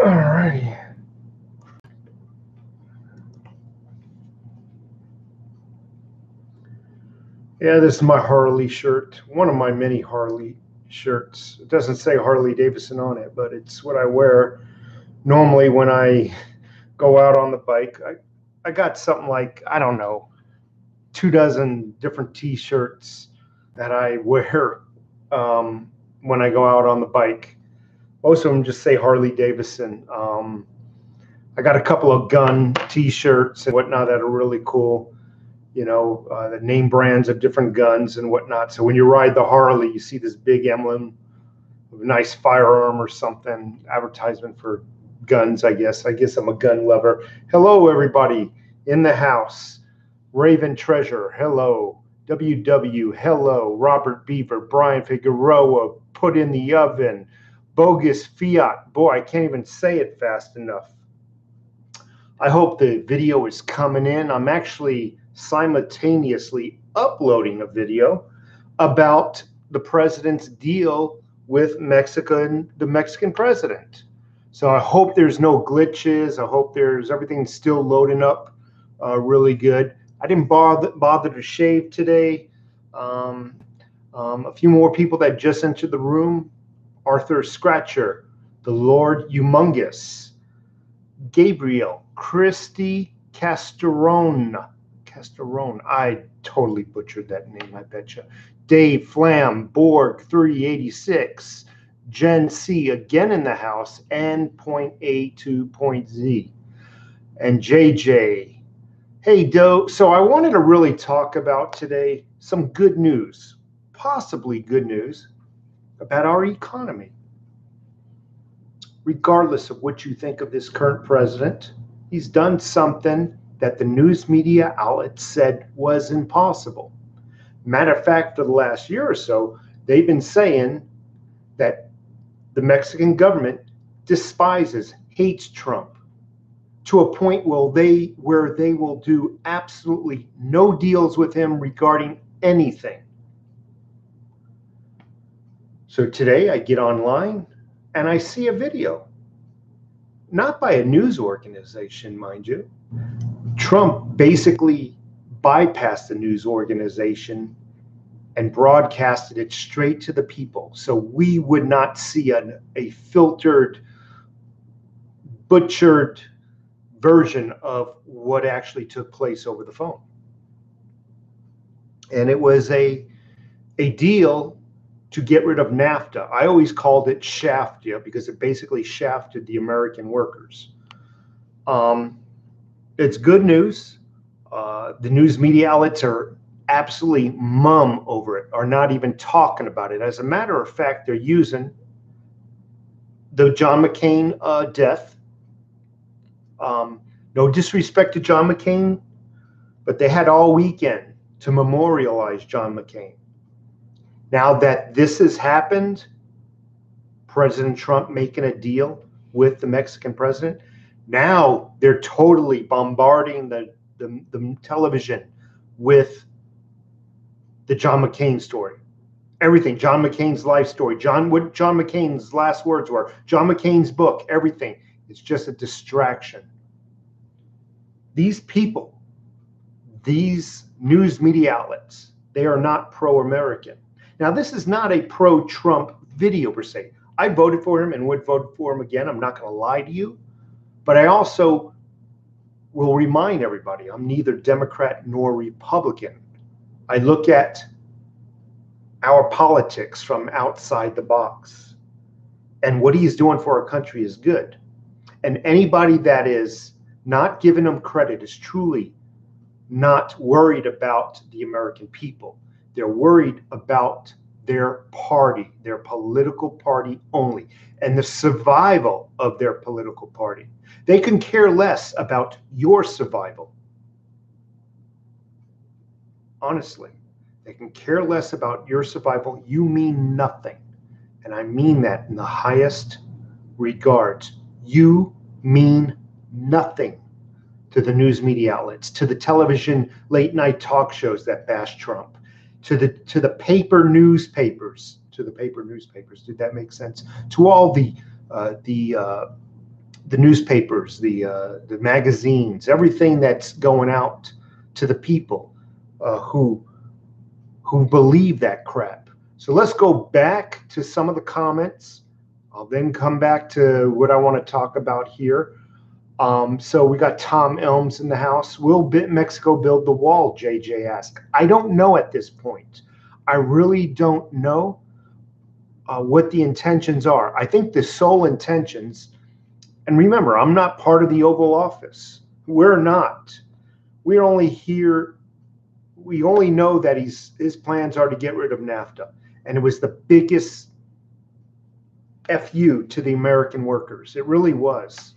Alrighty. Yeah, this is my Harley shirt. One of my many Harley shirts. It doesn't say Harley Davidson on it, but it's what I wear normally when I go out on the bike. I got something like, I don't know, 24 different t-shirts that I wear when I go out on the bike. Most of them just say Harley Davidson. I got a couple of gun t-shirts and whatnot that are really cool. You know, the name brands of different guns and whatnot. So when you ride the Harley, you see this big emblem of a nice firearm or something, advertisement for guns, I guess. I guess I'm a gun lover. Hello, everybody in the house. Raven Treasure, hello. WW, hello. Robert Beaver, Brian Figueroa, put in the oven. Bogus Fiat, boy, I can't even say it fast enough. I hope the video is coming in. I'm actually simultaneously uploading a video about the president's deal with Mexico, the Mexican president. So I hope there's no glitches. I hope everything's still loading up really good. I didn't bother to shave today. A few more people that just entered the room. Arthur Scratcher, the Lord Humongous, Gabriel, Christy Casterone, I totally butchered that name, I betcha. Dave Flam, Borg 386, Gen C again in the house, and point A to point Z, and JJ. Hey, Doe. So I wanted to really talk about today some good news, possibly good news about our economy. Regardless of what you think of this current president, he's done something that the news media outlets said was impossible. Matter of fact, for the last year or so, they've been saying that the Mexican government despises, hates Trump to a point where they will do absolutely no deals with him regarding anything. So today I get online and I see a video, not by a news organization, mind you. Trump basically bypassed the news organization and broadcasted it straight to the people. So we would not see a filtered, butchered version of what actually took place over the phone. And it was a deal to get rid of NAFTA. I always called it SHAFTA because it basically shafted the American workers. It's good news. The news media outlets are absolutely mum over it, are not even talking about it. As a matter of fact, they're using the John McCain death. No disrespect to John McCain, but they had all weekend to memorialize John McCain. Now that this has happened, President Trump making a deal with the Mexican president, now they're totally bombarding the television with the John McCain story. Everything, John McCain's life story, what John McCain's last words were, John McCain's book, everything. It's just a distraction. These people, these news media outlets, they are not pro-American. Now, this is not a pro-Trump video per se. I voted for him and would vote for him again. I'm not going to lie to you. But I also will remind everybody, I'm neither Democrat nor Republican. I look at our politics from outside the box. And what he's doing for our country is good. And anybody that is not giving him credit is truly not worried about the American people. They're worried about their party, their political party only, and the survival of their political party. They can care less about your survival. Honestly, they can care less about your survival. You mean nothing. And I mean that in the highest regards. You mean nothing to the news media outlets, to the television late night talk shows that bash Trump, to the paper newspapers. Did that make sense? To all the the newspapers, the magazines, everything that's going out to the people who believe that crap. So let's go back to some of the comments. I'll then come back to what I want to talk about here. So we got Tom Elms in the house. Will Mexico build the wall? JJ asked. I don't know at this point. I really don't know what the intentions are. I think the sole intentions, and remember, I'm not part of the Oval Office. We're not. We're only here. We only know that his plans are to get rid of NAFTA. And it was the biggest FU to the American workers. It really was.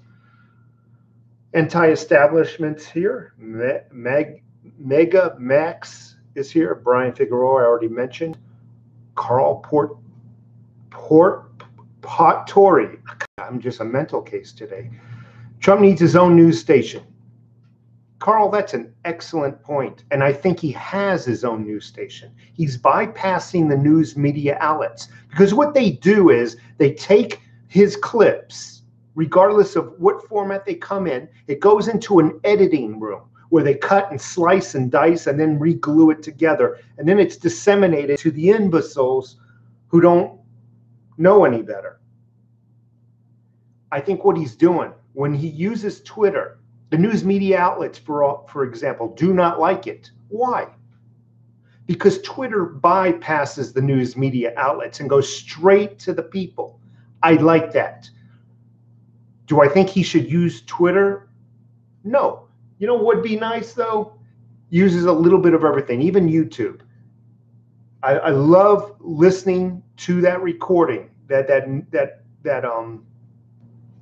Anti-establishment here. Mega Max is here. Brian Figueroa, I already mentioned. Carl Pottori. I'm just a mental case today. Trump needs his own news station. Carl, that's an excellent point. And I think he has his own news station. He's bypassing the news media outlets, because what they do is they take his clips, regardless of what format they come in, it goes into an editing room where they cut and slice and dice and then re-glue it together. And then it's disseminated to the imbeciles who don't know any better. I think what he's doing when he uses Twitter, the news media outlets, for example, do not like it. Why? Because Twitter bypasses the news media outlets and goes straight to the people. I like that. Do I think he should use Twitter? No. You know what would be nice, though? Uses a little bit of everything, even YouTube. I love listening to that recording, that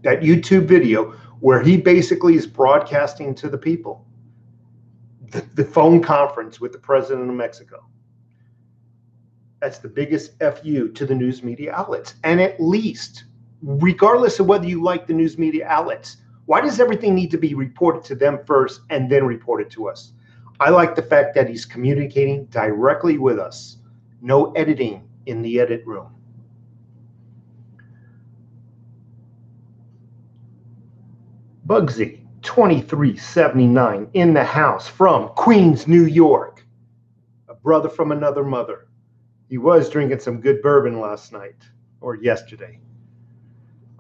YouTube video where he basically is broadcasting to the people. The phone conference with the president of Mexico. That's the biggest FU to the news media outlets. And at least, regardless of whether you like the news media outlets, why does everything need to be reported to them first and then reported to us? I like the fact that he's communicating directly with us. No editing in the edit room. Bugsy 2379 in the house from Queens, New York. A brother from another mother. He was drinking some good bourbon last night or yesterday.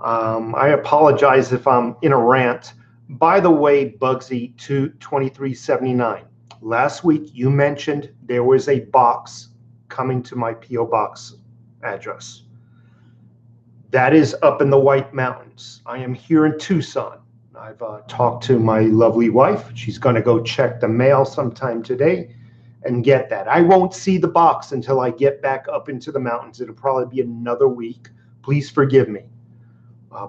I apologize if I'm in a rant. By the way, Bugsy 2379, last week you mentioned there was a box coming to my P.O. Box address. That is up in the White Mountains. I am here in Tucson. I've talked to my lovely wife. She's going to go check the mail sometime today and get that. I won't see the box until I get back up into the mountains. It'll probably be another week. Please forgive me.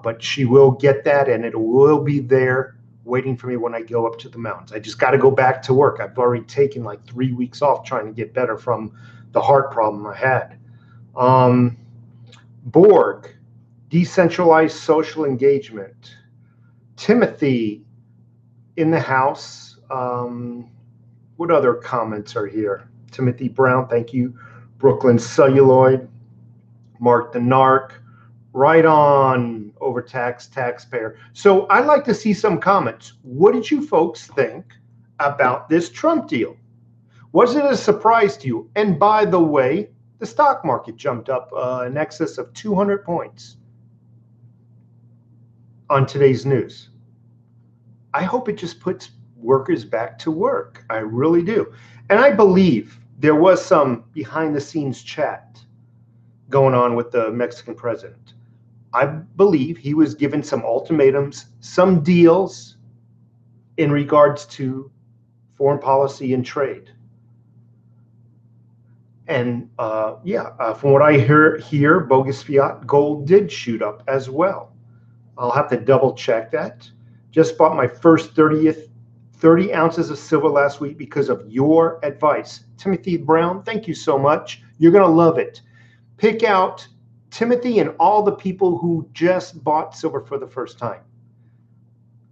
But she will get that, and it will be there waiting for me when I go up to the mountains. I just got to go back to work. I've already taken like 3 weeks off trying to get better from the heart problem I had. Borg, decentralized social engagement. Timothy in the house. What other comments are here? Timothy Brown, thank you. Brooklyn Celluloid. Mark the Narc. Right on, overtaxed taxpayer. So I'd like to see some comments. What did you folks think about this Trump deal? Was it a surprise to you? And by the way, the stock market jumped up in excess of 200 points on today's news. I hope it just puts workers back to work. I really do. And I believe there was some behind the scenes chat going on with the Mexican president. I believe he was given some ultimatums, some deals in regards to foreign policy and trade. And from what I hear, bogus fiat gold did shoot up as well. I'll have to double check that. Just bought my first 30 ounces of silver last week because of your advice. Timothy Brown, thank you so much. You're going to love it. Pick out Timothy and all the people who just bought silver for the first time.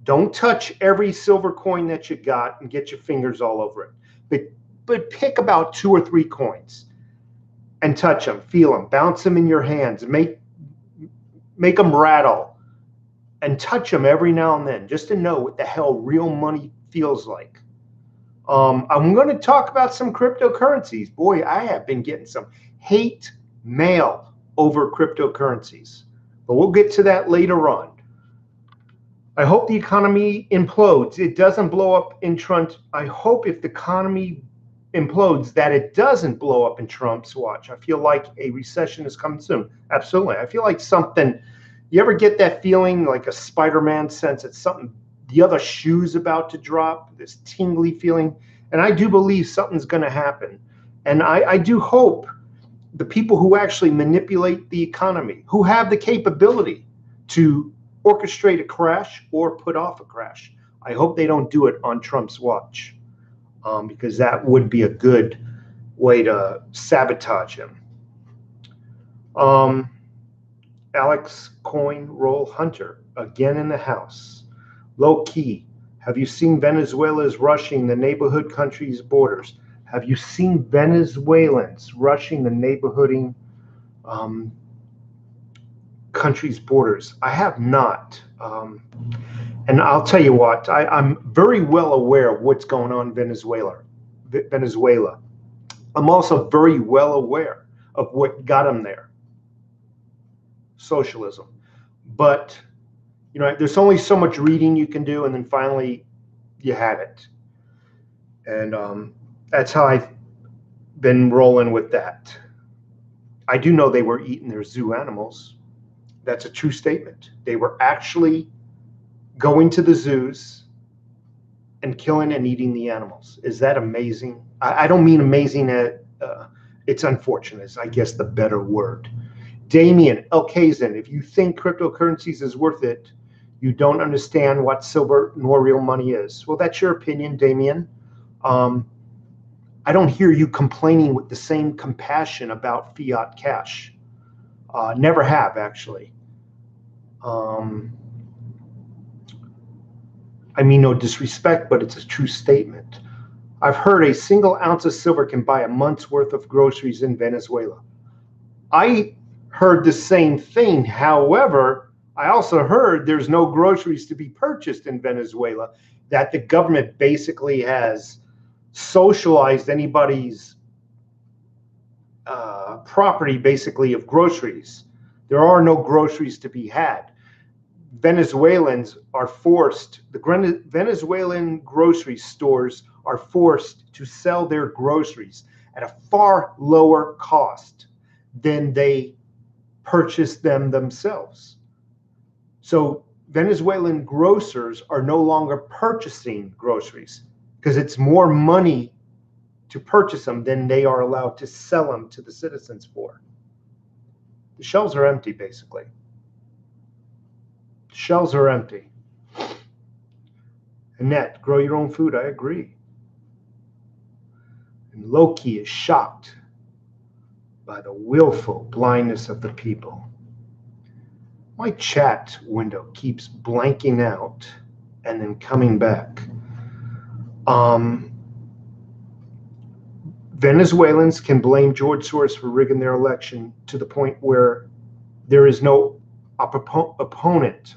Don't touch every silver coin that you got and get your fingers all over it. But pick about 2 or 3 coins and touch them, feel them, bounce them in your hands, make them rattle, and touch them every now and then just to know what the hell real money feels like. I'm going to talk about some cryptocurrencies. Boy, I have been getting some hate mail over cryptocurrencies, but we'll get to that later on. I hope the economy implodes. It doesn't blow up in Trump. I hope if the economy implodes that it doesn't blow up in Trump's watch. I feel like a recession is coming soon. Absolutely. I feel like something, you ever get that feeling like a Spider-Man sense that something, the other shoe's about to drop, this tingly feeling? And I do believe something's going to happen. And I do hope the people who actually manipulate the economy, who have the capability to orchestrate a crash or put off a crash, I hope they don't do it on Trump's watch, because that would be a good way to sabotage him. Alex Coin Roll Hunter, again in the house. Low key, have you seen Venezuela's rushing the neighborhood countries' borders? Have you seen Venezuelans rushing the neighborhooding countries' borders? I have not. And I'll tell you what, I'm very well aware of what's going on in Venezuela. I'm also very well aware of what got them there. Socialism. But, you know, there's only so much reading you can do, and then finally you had it. And that's how I've been rolling with that. I do know they were eating their zoo animals. That's a true statement. They were actually going to the zoos and killing and eating the animals. Is that amazing? I don't mean amazing at, it's unfortunate, is I guess the better word. Damien Elkazen, if you think cryptocurrencies is worth it, you don't understand what silver nor real money is. Well, that's your opinion, Damien. I don't hear you complaining with the same compassion about fiat cash. Never have, actually. I mean no disrespect, but it's a true statement. I've heard a single ounce of silver can buy a month's worth of groceries in Venezuela. I heard the same thing. However, I also heard there's no groceries to be purchased in Venezuela, that the government basically has socialized anybody's property, basically, of groceries. There are no groceries to be had. Venezuelans are forced, the Venezuelan grocery stores are forced to sell their groceries at a far lower cost than they purchase them themselves. So Venezuelan grocers are no longer purchasing groceries because it's more money to purchase them than they are allowed to sell them to the citizens for. The shelves are empty, basically. Shelves are empty. Annette, grow your own food. I agree. And Loki is shocked by the willful blindness of the people. My chat window keeps blanking out and then coming back. Venezuelans can blame George Soros for rigging their election to the point where there is no opponent,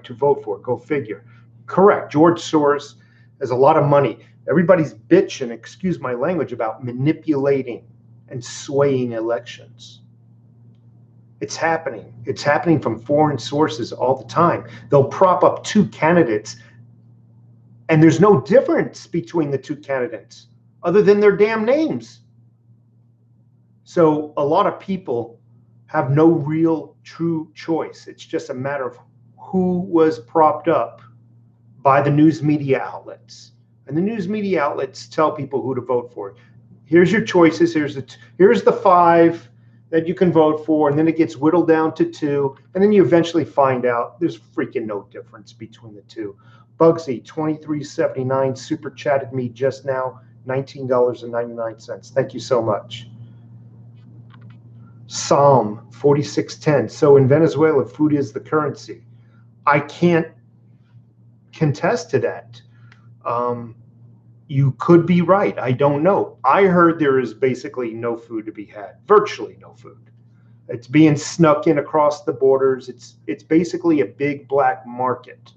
to vote for. Go figure. Correct. George Soros has a lot of money. Everybody's bitching, excuse my language, about manipulating and swaying elections. It's happening. It's happening from foreign sources all the time. They'll prop up two candidates, and there's no difference between the two candidates other than their damn names. So a lot of people have no real true choice. It's just a matter of who was propped up by the news media outlets. And the news media outlets tell people who to vote for. Here's your choices. Here's the 5 that you can vote for, and then it gets whittled down to 2, and then you eventually find out there's freaking no difference between the two. Bugsy, $23.79, super chatted me just now, $19.99. Thank you so much. Psalm 46:10. So in Venezuela, food is the currency. I can't contest to that. You could be right. I don't know. I heard there is basically no food to be had, virtually no food. It's being snuck in across the borders. It's basically a big black market.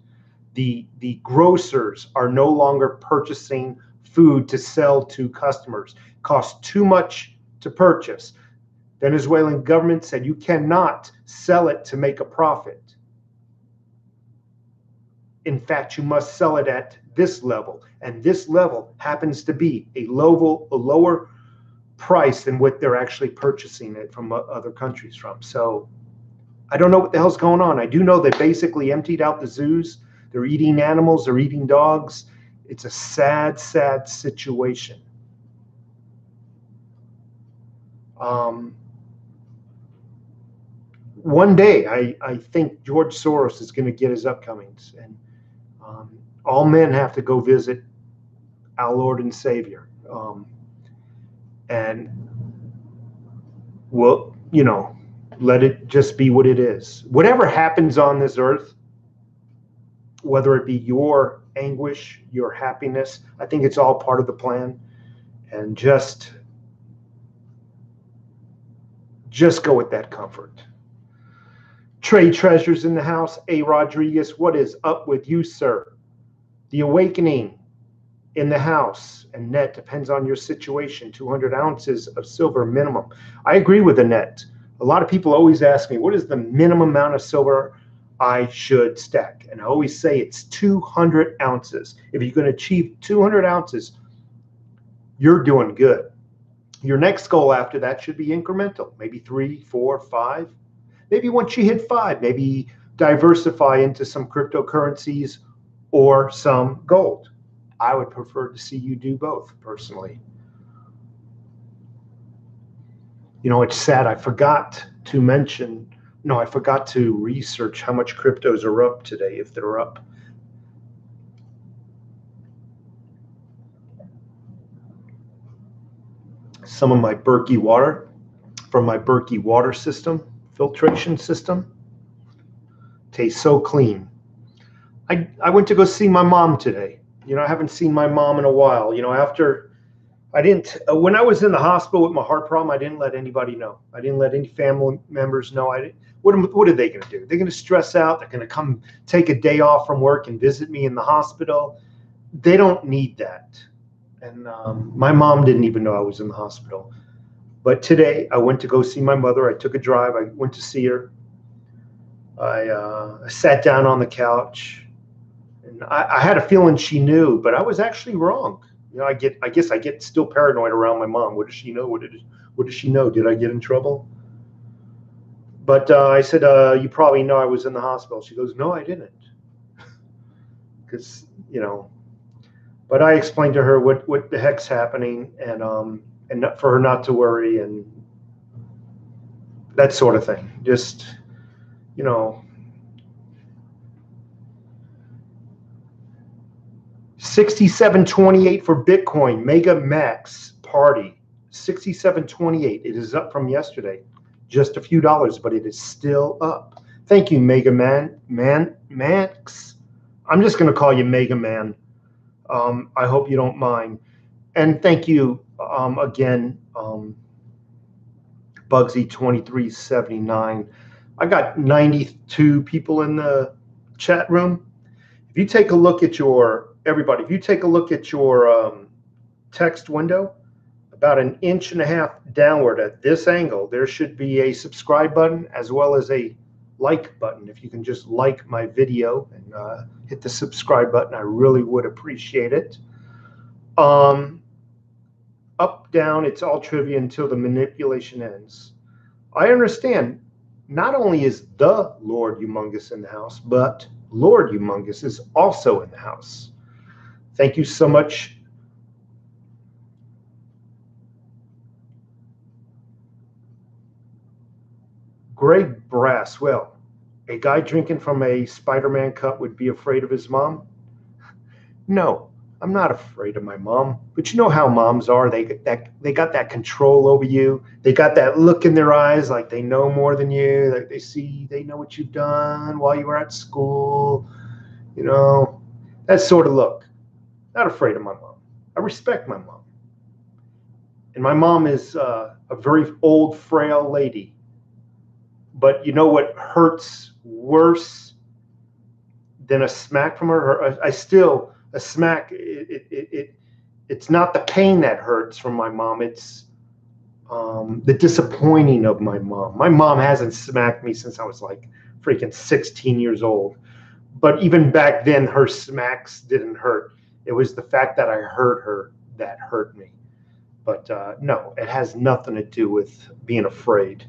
The grocers are no longer purchasing food to sell to customers. It costs too much to purchase. Venezuelan government said you cannot sell it to make a profit. In fact, you must sell it at this level, and this level happens to be a lower price than what they're actually purchasing it from other countries from. So I don't know what the hell's going on. I do know they basically emptied out the zoos. They're eating animals, they're eating dogs. It's a sad, sad situation. One day, I think George Soros is going to get his upcomings, and all men have to go visit our Lord and Savior. And well, you know, let it just be what it is. Whatever happens on this earth, whether it be your anguish, your happiness, I think it's all part of the plan. And just go with that comfort. Trey Treasures in the house. A. Rodriguez, what is up with you, sir? The Awakening in the house. And net depends on your situation. 200 ounces of silver minimum. I agree with the net. A lot of people always ask me, what is the minimum amount of silver I should stack? And I always say it's 200 ounces. If you can achieve 200 ounces, you're doing good. Your next goal after that should be incremental. Maybe 3, 4, 5. Maybe once you hit 5, maybe diversify into some cryptocurrencies or some gold. I would prefer to see you do both, personally. You know, it's sad. I forgot to mention, no, I forgot to research how much cryptos are up today, if they're up. Some of my Berkey water from my Berkey water system, filtration system, tastes so clean. I went to go see my mom today. You know, I haven't seen my mom in a while. You know, after when I was in the hospital with my heart problem, I didn't let anybody know. I didn't let any family members know. What are they going to do? They're going to stress out. They're going to come take a day off from work and visit me in the hospital. They don't need that. And my mom didn't even know I was in the hospital. But today I went to go see my mother. I took a drive. I went to see her. I sat down on the couch, and I had a feeling she knew, but I was actually wrong. You know, I guess I get still paranoid around my mom. What does she know? What does she know? Did I get in trouble? But I said, you probably know I was in the hospital. She goes, no, I didn't. Because, you know, but I explained to her what the heck's happening, and for her not to worry and that sort of thing. Just, you know, 67.28 for Bitcoin, Mega Max Party, 67.28. It is up from yesterday, just a few dollars, but it is still up. Thank you, Mega Max. I'm just going to call you Mega Man. I hope you don't mind. And thank you again, Bugsy2379. I got 92 people in the chat room. If you take a look at everybody, if you take a look at your text window, about 1.5 inches downward at this angle, there should be a subscribe button as well as a like button. If you can just like my video and hit the subscribe button, I really would appreciate it. Up, down, it's all trivia until the manipulation ends. I understand not only is the Lord Humongous in the house, but Lord Humongous is also in the house. Thank you so much. Greg Brasswell, a guy drinking from a Spider-Man cup would be afraid of his mom? No, I'm not afraid of my mom. But you know how moms are. They got that control over you. They got that look in their eyes like they know more than you. Like they know what you've done while you were at school. You know, that sort of look. Not afraid of my mom. I respect my mom. And my mom is a very old, frail lady. But you know what hurts worse than a smack from her? I still, a smack, it's not the pain that hurts from my mom. It's the disappointing of my mom. My mom hasn't smacked me since I was like freaking 16 years old. But even back then, her smacks didn't hurt. It was the fact that I hurt her that hurt me. But no, it has nothing to do with being afraid.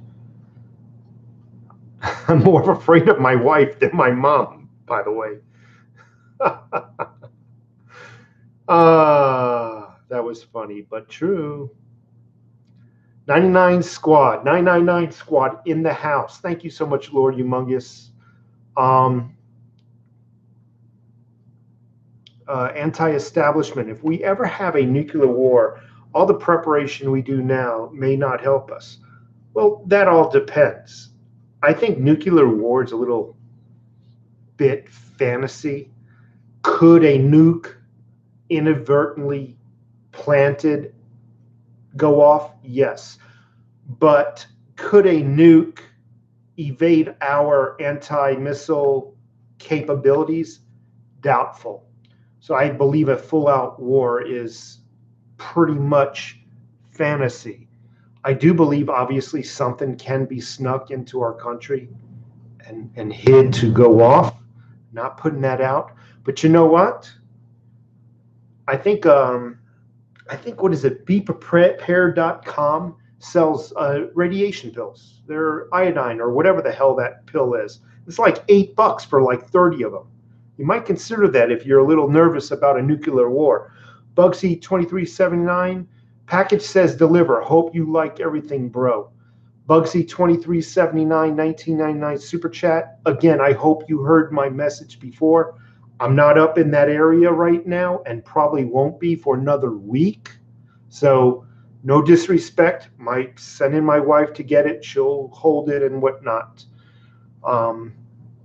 I'm more afraid of my wife than my mom, by the way. That was funny, but true. 99 squad, 999 squad in the house. Thank you so much, Lord Humongous. Anti-establishment. If we ever have a nuclear war, all the preparation we do now may not help us. Well, that all depends. I think nuclear war is a little bit fantasy. Could a nuke inadvertently planted go off? Yes. But could a nuke evade our anti-missile capabilities? Doubtful. So I believe a full-out war is pretty much fantasy. I do believe, obviously, something can be snuck into our country and hid to go off. Not putting that out. But you know what? I think what is it? BePrepared.com sells radiation pills. They're iodine or whatever the hell that pill is. It's like $8 for like 30 of them. You might consider that if you're a little nervous about a nuclear war. Bugsy 2379, package says deliver. Hope you like everything, bro. Bugsy 2379, 1999 super chat. Again, I hope you heard my message before. I'm not up in that area right now and probably won't be for another week. So no disrespect. Might send in my wife to get it. She'll hold it and whatnot.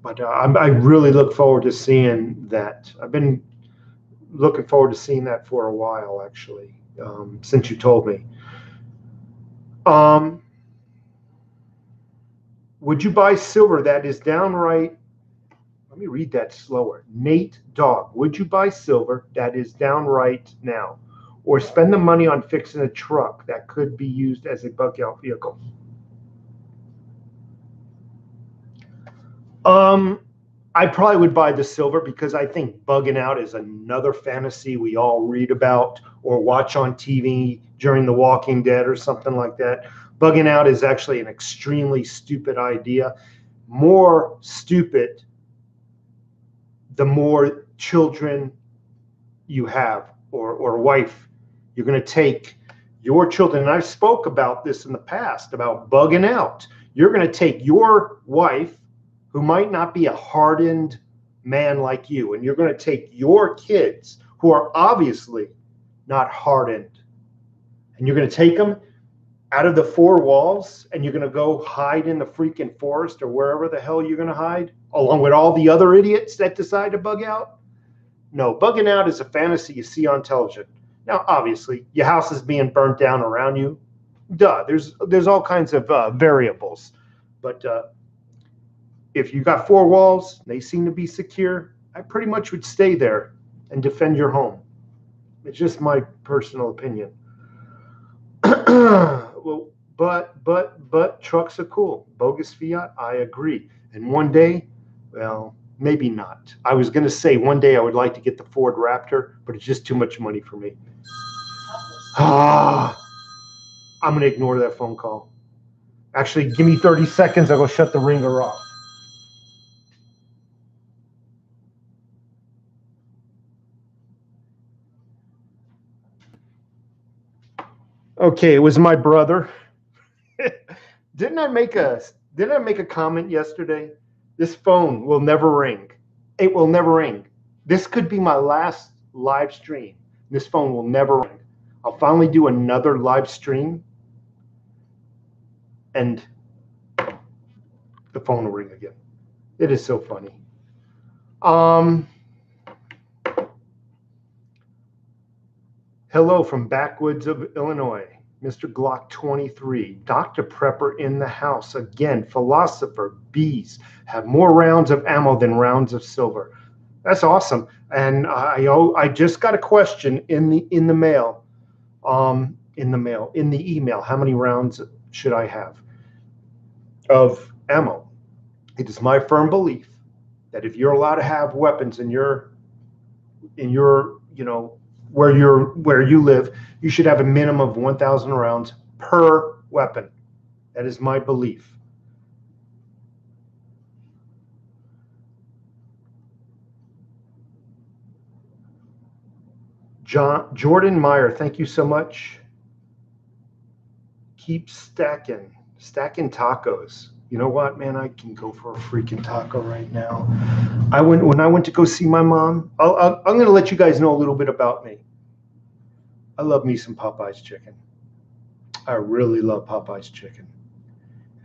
But I really look forward to seeing that. I've been looking forward to seeing that for a while, actually, since you told me. Would you buy silver that is downright? Let me read that slower. Nate Dog, would you buy silver that is downright now, or spend the money on fixing a truck that could be used as a bug out vehicle? I probably would buy the silver because I think bugging out is another fantasy we all read about or watch on TV during The Walking Dead or something like that. Bugging out is actually an extremely stupid idea. More stupid the more children you have or wife. You're going to take your children, and I've spoke about this in the past, about bugging out. You're going to take your wife, who might not be a hardened man like you, and you're going to take your kids, who are obviously not hardened, and you're going to take them out of the four walls, and you're going to go hide in the freaking forest or wherever the hell you're going to hide, along with all the other idiots that decide to bug out? No, bugging out is a fantasy you see on television. Now, obviously, your house is being burnt down around you. Duh, there's all kinds of variables. But if you got four walls, they seem to be secure, I pretty much would stay there and defend your home. It's just my personal opinion. Well, but trucks are cool. Bogus fiat, I agree. And one day, well, maybe not. I was going to say one day I would like to get the Ford Raptor, but it's just too much money for me. I'm going to ignore that phone call. Actually, give me 30 seconds. I'll go shut the ringer off. Okay, it was my brother. Didn't I make a comment yesterday? This phone will never ring. It will never ring. This could be my last live stream. This phone will never ring. I'll finally do another live stream, and the phone will ring again. It is so funny. Hello from backwoods of Illinois. Mr. Glock 23, Dr. Prepper in the house. Again, philosopher, bees have more rounds of ammo than rounds of silver. That's awesome. And I just got a question in the mail. In the email. How many rounds should I have of ammo? It is my firm belief that if you're allowed to have weapons in your where you live, you should have a minimum of 1,000 rounds per weapon. That is my belief. Jordan Meyer, thank you so much. Keep stacking tacos. You know what, man? I can go for a freaking taco right now. When I went to go see my mom. I'm going to let you guys know a little bit about me. I love me some Popeye's chicken. I really love Popeye's chicken.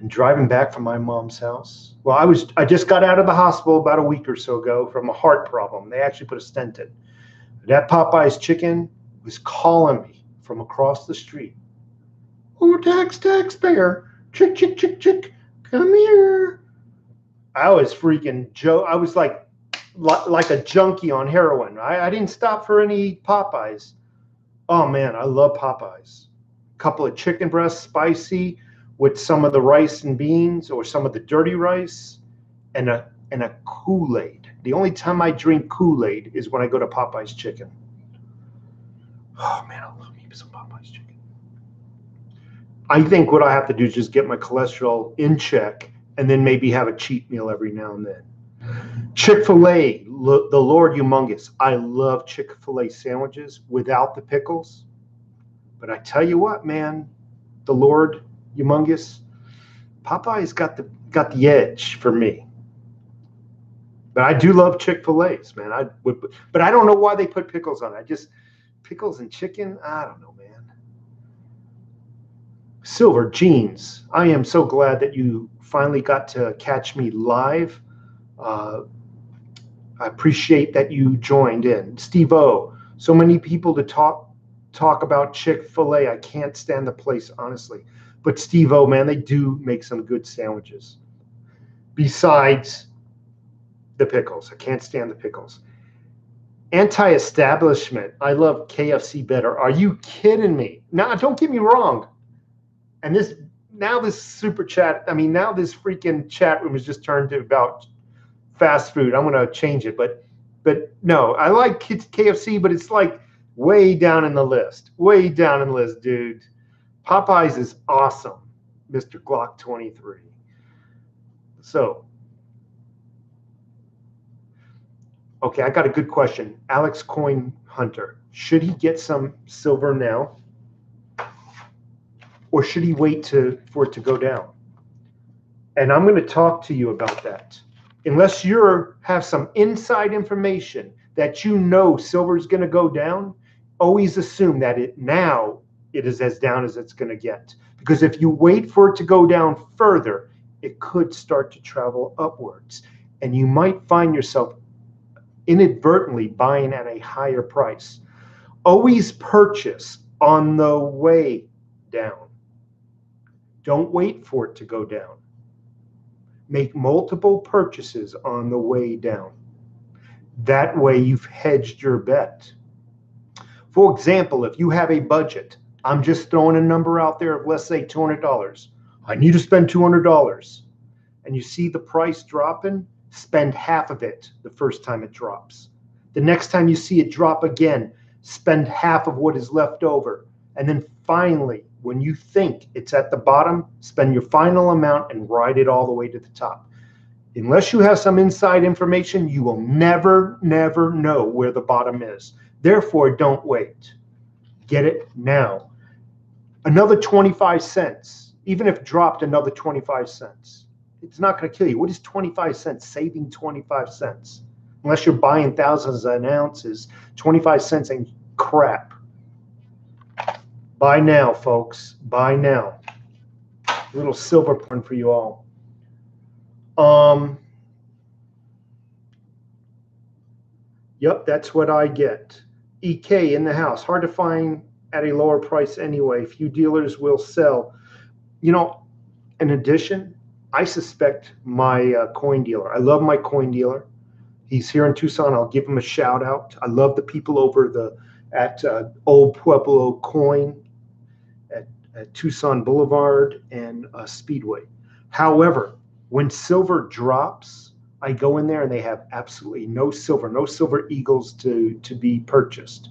And driving back from my mom's house. Well, I just got out of the hospital about a week or so ago from a heart problem. They actually put a stent in. That Popeye's chicken was calling me from across the street. Oh, taxpayer, chick, come here. I was freaking I was like a junkie on heroin. I didn't stop for any Popeyes. Oh man, I love Popeyes. A couple of chicken breasts, spicy, with some of the rice and beans or some of the dirty rice, and a Kool-Aid. The only time I drink Kool-Aid is when I go to Popeye's Chicken. Oh man, I love me some Popeye's Chicken. I think what I have to do is just get my cholesterol in check and then maybe have a cheat meal every now and then. Chick-fil-A, the Lord Humongous. I love Chick-fil-A sandwiches without the pickles. But I tell you what, man, the Lord Humongous, Popeye's got the edge for me. But I do love Chick-fil-A's, man. But I don't know why they put pickles on it. Pickles and chicken, I don't know, man. Silver Jeans, I am so glad that you finally got to catch me live. I appreciate that you joined in. Steve O, so many people to talk about Chick-fil-A. I can't stand the place, honestly. But Steve O, man, they do make some good sandwiches. Besides the pickles. I can't stand the pickles. Anti-establishment. I love KFC better. Are you kidding me? Now, don't get me wrong. And this super chat, now this freaking chat room has just turned to about fast food. I'm going to change it. But no, I like KFC, but it's like way down in the list. Way down in the list, dude. Popeyes is awesome, Mr. Glock 23. So, okay, I got a good question. Alex Coin Hunter, should he get some silver now? Or should he wait for it to go down? And I'm going to talk to you about that. Unless you have some inside information that you know silver is going to go down, always assume that it is as down as it's going to get. Because if you wait for it to go down further, it could start to travel upwards. And you might find yourself inadvertently buying at a higher price. Always purchase on the way down. Don't wait for it to go down. Make multiple purchases on the way down. That way you've hedged your bet. For example, if you have a budget, I'm just throwing a number out there of, let's say, $200. I need to spend $200. And you see the price dropping, spend half of it the first time it drops. The next time you see it drop again, spend half of what is left over. And then finally, when you think it's at the bottom, spend your final amount and ride it all the way to the top. Unless you have some inside information, you will never know where the bottom is. Therefore, don't wait. Get it now. Another 25 cents, even if dropped another 25 cents, it's not going to kill you. What is 25 cents? Saving 25 cents. Unless you're buying thousands of ounces, 25 cents ain't crap. Buy now, folks. Buy now. A little silver point for you all. Yep, that's what I get. EK in the house. Hard to find at a lower price anyway. Few dealers will sell. You know, in addition, I suspect my coin dealer. I love my coin dealer. He's here in Tucson. I'll give him a shout out. I love the people over at Old Pueblo Coin at Tucson Boulevard and Speedway. However, when silver drops, I go in there and they have absolutely no silver eagles to be purchased.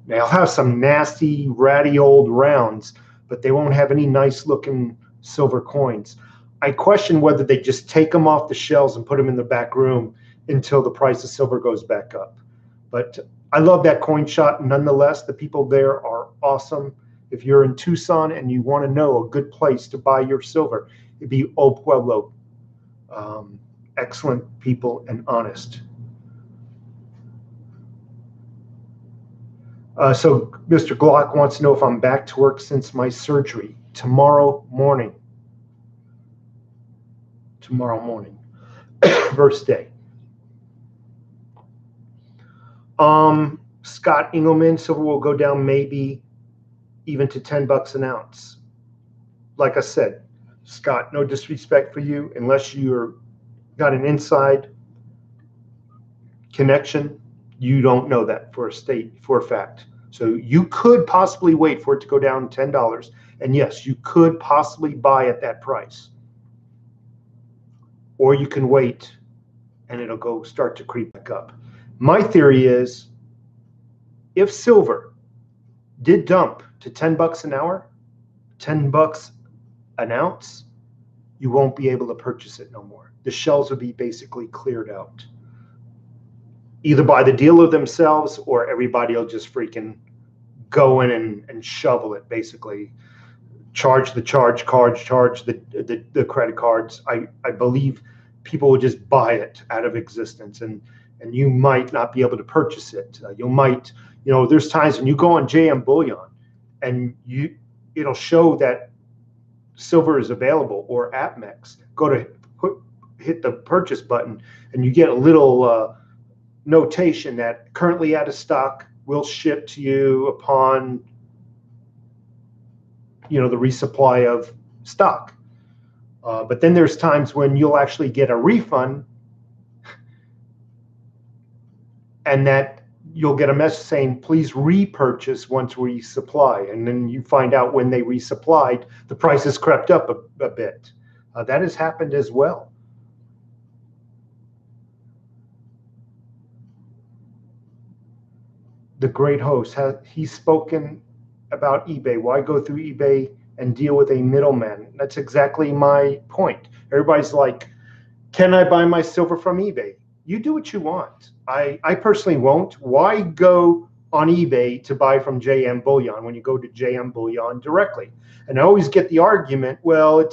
They'll have some nasty, ratty old rounds, but they won't have any nice looking silver coins. I question whether they just take them off the shelves and put them in the back room until the price of silver goes back up. But I love that coin shop nonetheless. The people there are awesome. If you're in Tucson and you want to know a good place to buy your silver, it'd be Old Pueblo. Excellent people and honest. So Mr. Glock wants to know if I'm back to work since my surgery. Tomorrow morning. First day. Scott Engelman, silver will go down maybe even to $10 an ounce. Like I said, Scott, no disrespect for you, unless you're got an inside connection, you don't know that for a fact. So you could possibly wait for it to go down $10, and yes, you could possibly buy at that price. Or you can wait and it'll start to creep back up. My theory is if silver did dump to $10 an hour, $10 an ounce, you won't be able to purchase it no more. The shelves will be basically cleared out, either by the dealer themselves or everybody will just freaking go in and shovel it, basically. Charge the charge cards, charge the credit cards. I believe people will just buy it out of existence, and you might not be able to purchase it. There's times when you go on JM Bullion and it'll show that silver is available, or APMEX. Go to hit the purchase button and you get a little notation that currently out of stock, will ship to you upon the resupply of stock. But then there's times when you'll actually get a refund, and that you'll get a message saying, please repurchase once we supply. And then you find out when they resupplied, the price has crept up a bit. That has happened as well. The great host, he's spoken about eBay. Why go through eBay and deal with a middleman? That's exactly my point. Everybody's like, can I buy my silver from eBay? You do what you want. I personally won't. Why go on eBay to buy from JM Bullion when you go to JM Bullion directly? And I always get the argument, well,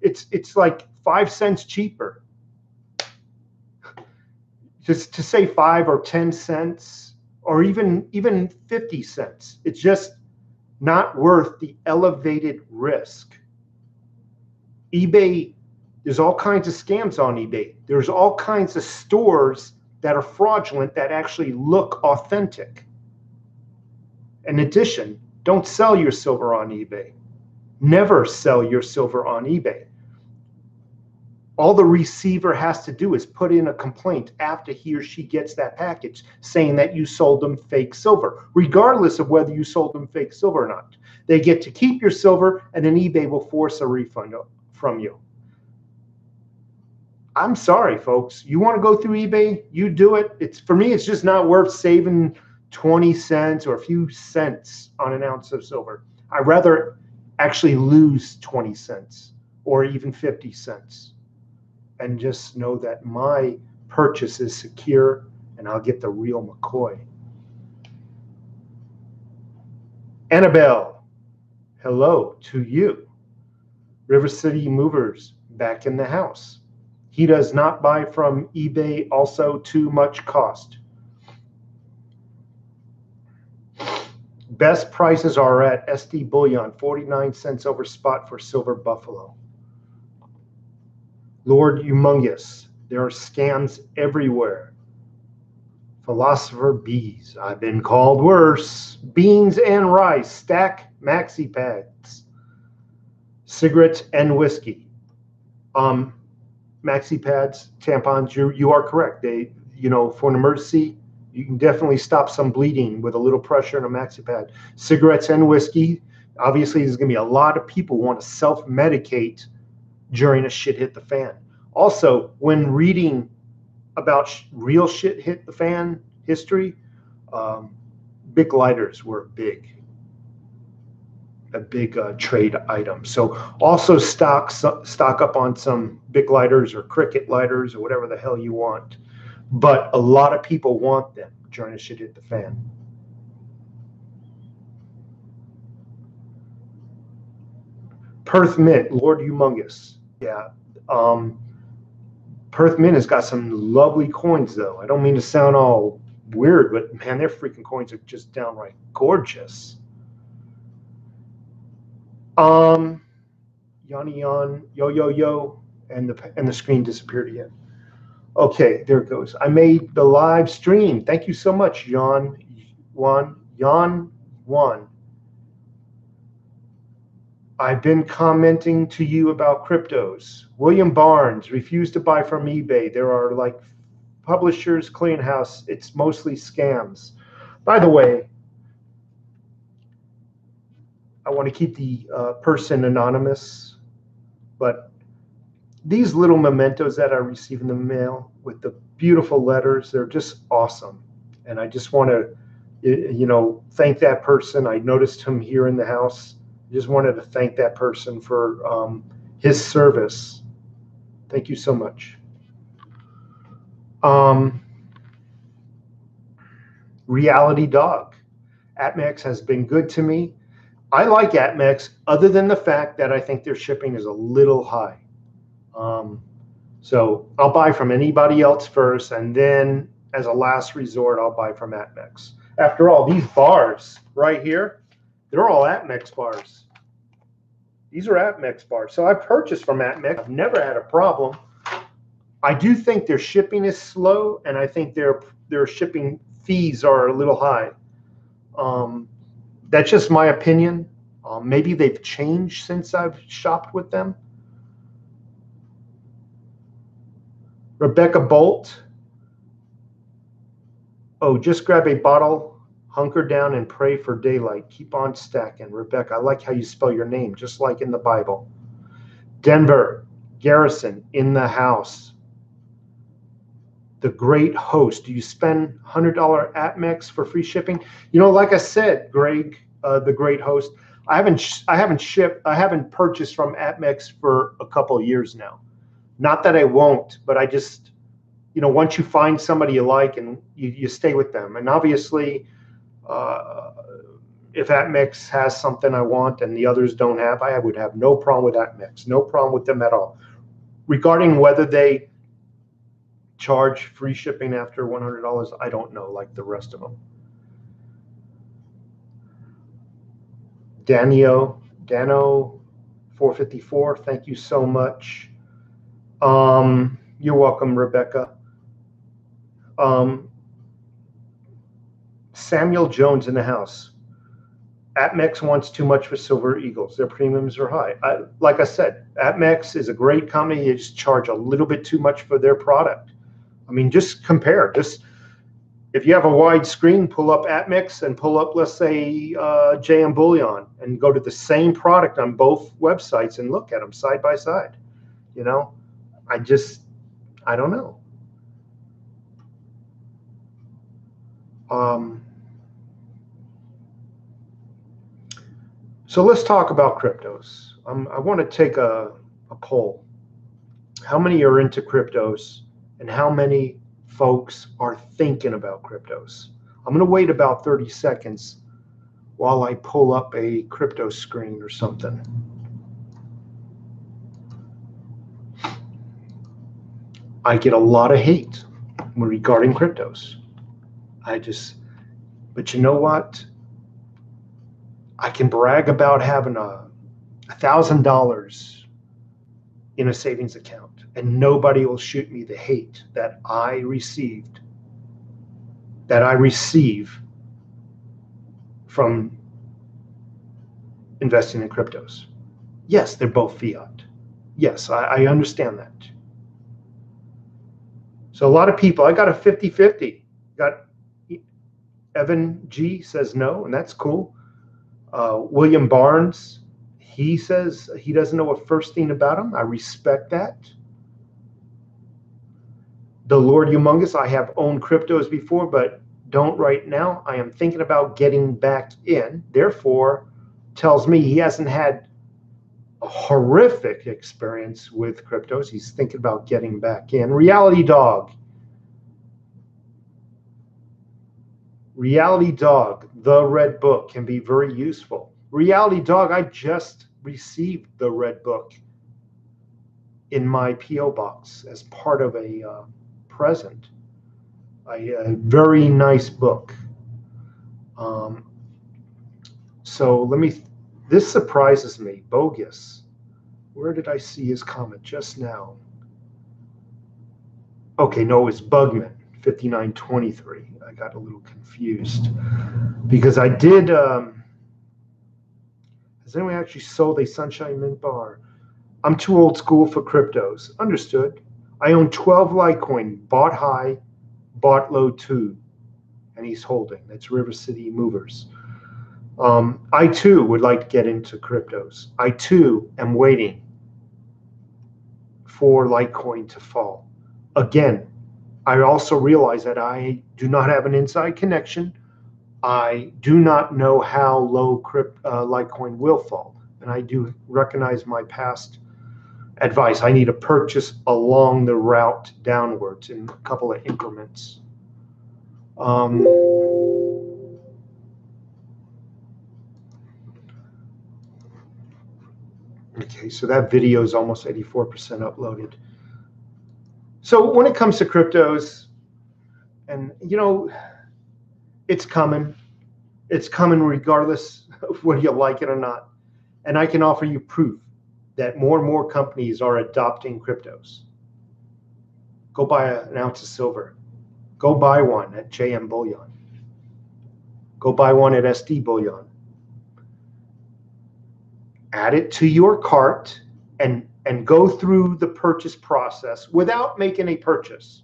it's like 5 cents cheaper. Just to say 5 or 10 cents or even 50 cents. It's just not worth the elevated risk. eBay, there's all kinds of scams on eBay. There's all kinds of stores that are fraudulent that actually look authentic. In addition, don't sell your silver on eBay. Never sell your silver on eBay. All the receiver has to do is put in a complaint after he or she gets that package saying that you sold them fake silver, regardless of whether you sold them fake silver or not. They get to keep your silver, and then eBay will force a refund from you. I'm sorry, folks. You want to go through eBay? You do it. For me, it's just not worth saving 20 cents or a few cents on an ounce of silver. I'd rather actually lose 20 cents or even 50 cents. And just know that my purchase is secure and I'll get the real McCoy. Annabelle, hello to you. River City Movers back in the house. He does not buy from eBay, also too much cost. Best prices are at SD Bullion, 49 cents over spot for silver buffalo. Lord Humongous, there are scams everywhere. Philosopher Bees. I've been called worse. Beans and rice. Stack maxi pads. Cigarettes and whiskey. Maxi pads, tampons. You are correct. They, for an emergency, you can definitely stop some bleeding with a little pressure in a maxi pad. Cigarettes and whiskey. Obviously, there's going to be a lot of people who want to self-medicate during a shit hit the fan. Also, when reading about real shit hit the fan history, big lighters were a big trade item. So also stock up on some big lighters or cricket lighters or whatever the hell you want. But a lot of people want them during a shit hit the fan. Perth Mint, Lord Humongous. Yeah. Perth Mint has got some lovely coins, though. I don't mean to sound all weird, but man, their freaking coins are just downright gorgeous. Yanni Yan, yo, and the screen disappeared again. Okay, there it goes. I made the live stream. Thank you so much, Yan Wan. I've been commenting to you about cryptos. William Barnes refused to buy from eBay. There are like publishers, clearinghouse. It's mostly scams. By the way, I want to keep the person anonymous, but these little mementos that I receive in the mail with the beautiful letters, they're just awesome. And I just want to, thank that person. I noticed him here in the house. Just wanted to thank that person for his service. Thank you so much. Reality Dog. ATMEX has been good to me. I like ATMEX other than the fact that I think their shipping is a little high. So I'll buy from anybody else first, and then as a last resort, I'll buy from ATMEX. After all, these bars right here, they're all ATMEX bars. These are ATMEX bars. So I purchased from ATMEX. I've never had a problem. I do think their shipping is slow, and I think their shipping fees are a little high. That's just my opinion. Maybe they've changed since I've shopped with them. Rebecca Bolt. Oh, just grab a bottle, hunker down, and pray for daylight. Keep on stacking. Rebecca, I like how you spell your name, just like in the Bible. Denver, Garrison, in the house. The Great Host. Do you spend $100 ATMEX for free shipping? Like I said, Greg, the Great Host, I haven't purchased from ATMEX for a couple of years now. Not that I won't, but I just, once you find somebody you like and you stay with them. And obviously, if ATMEX has something I want and the others don't have, I would have no problem with ATMEX, no problem with them at all. Regarding whether they charge free shipping after $100, I don't know, like the rest of them. Dano 454, thank you so much. You're welcome, Rebecca. Samuel Jones in the house. ATMEX wants too much for Silver Eagles. Their premiums are high. Like I said, ATMEX is a great company. You just charge a little bit too much for their product. I mean, just compare. Just if you have a wide screen, pull up ATMEX and pull up, let's say, JM Bullion, and go to the same product on both websites and look at them side by side. I don't know. So let's talk about cryptos. I want to take a poll. How many are into cryptos, and how many folks are thinking about cryptos? I'm going to wait about 30 seconds while I pull up a crypto screen or something. I get a lot of hate regarding cryptos. But you know what? I can brag about having $1,000 in a savings account, and nobody will shoot me the hate that I received that I receive from investing in cryptos. Yes, they're both fiat. Yes, I understand that. So a lot of people, I got a 50-50. Got Evan G says no, and that's cool. William Barnes, he says he doesn't know a first thing about them. I respect that. The Lord Humongous, I have owned cryptos before, but don't right now. I am thinking about getting back in. Therefore, tells me he hasn't had a horrific experience with cryptos. He's thinking about getting back in. Reality Dog, the Red Book can be very useful. Reality Dog, I just received the Red Book in my P.O. box as part of a present. A very nice book. So this surprises me. Bogus. Where did I see his comment just now? Okay, no, it's Bugman, 5923. I got a little confused because I did. Has anyone actually sold a Sunshine Mint bar? I'm too old school for cryptos. Understood. I own 12 Litecoin, bought high, bought low too, and he's holding. That's River City Movers. I too would like to get into cryptos. I too am waiting for Litecoin to fall. Again, I also realize that I do not have an inside connection. I do not know how low Litecoin will fall. And I do recognize my past advice. I need to purchase along the route downwards in a couple of increments. Okay, so that video is almost 84% uploaded. So when it comes to cryptos, and it's coming. It's coming regardless of whether you like it or not. And I can offer you proof that more and more companies are adopting cryptos. Go buy an ounce of silver. Go buy one at JM Bullion. Go buy one at SD Bullion. Add it to your cart and go through the purchase process without making a purchase.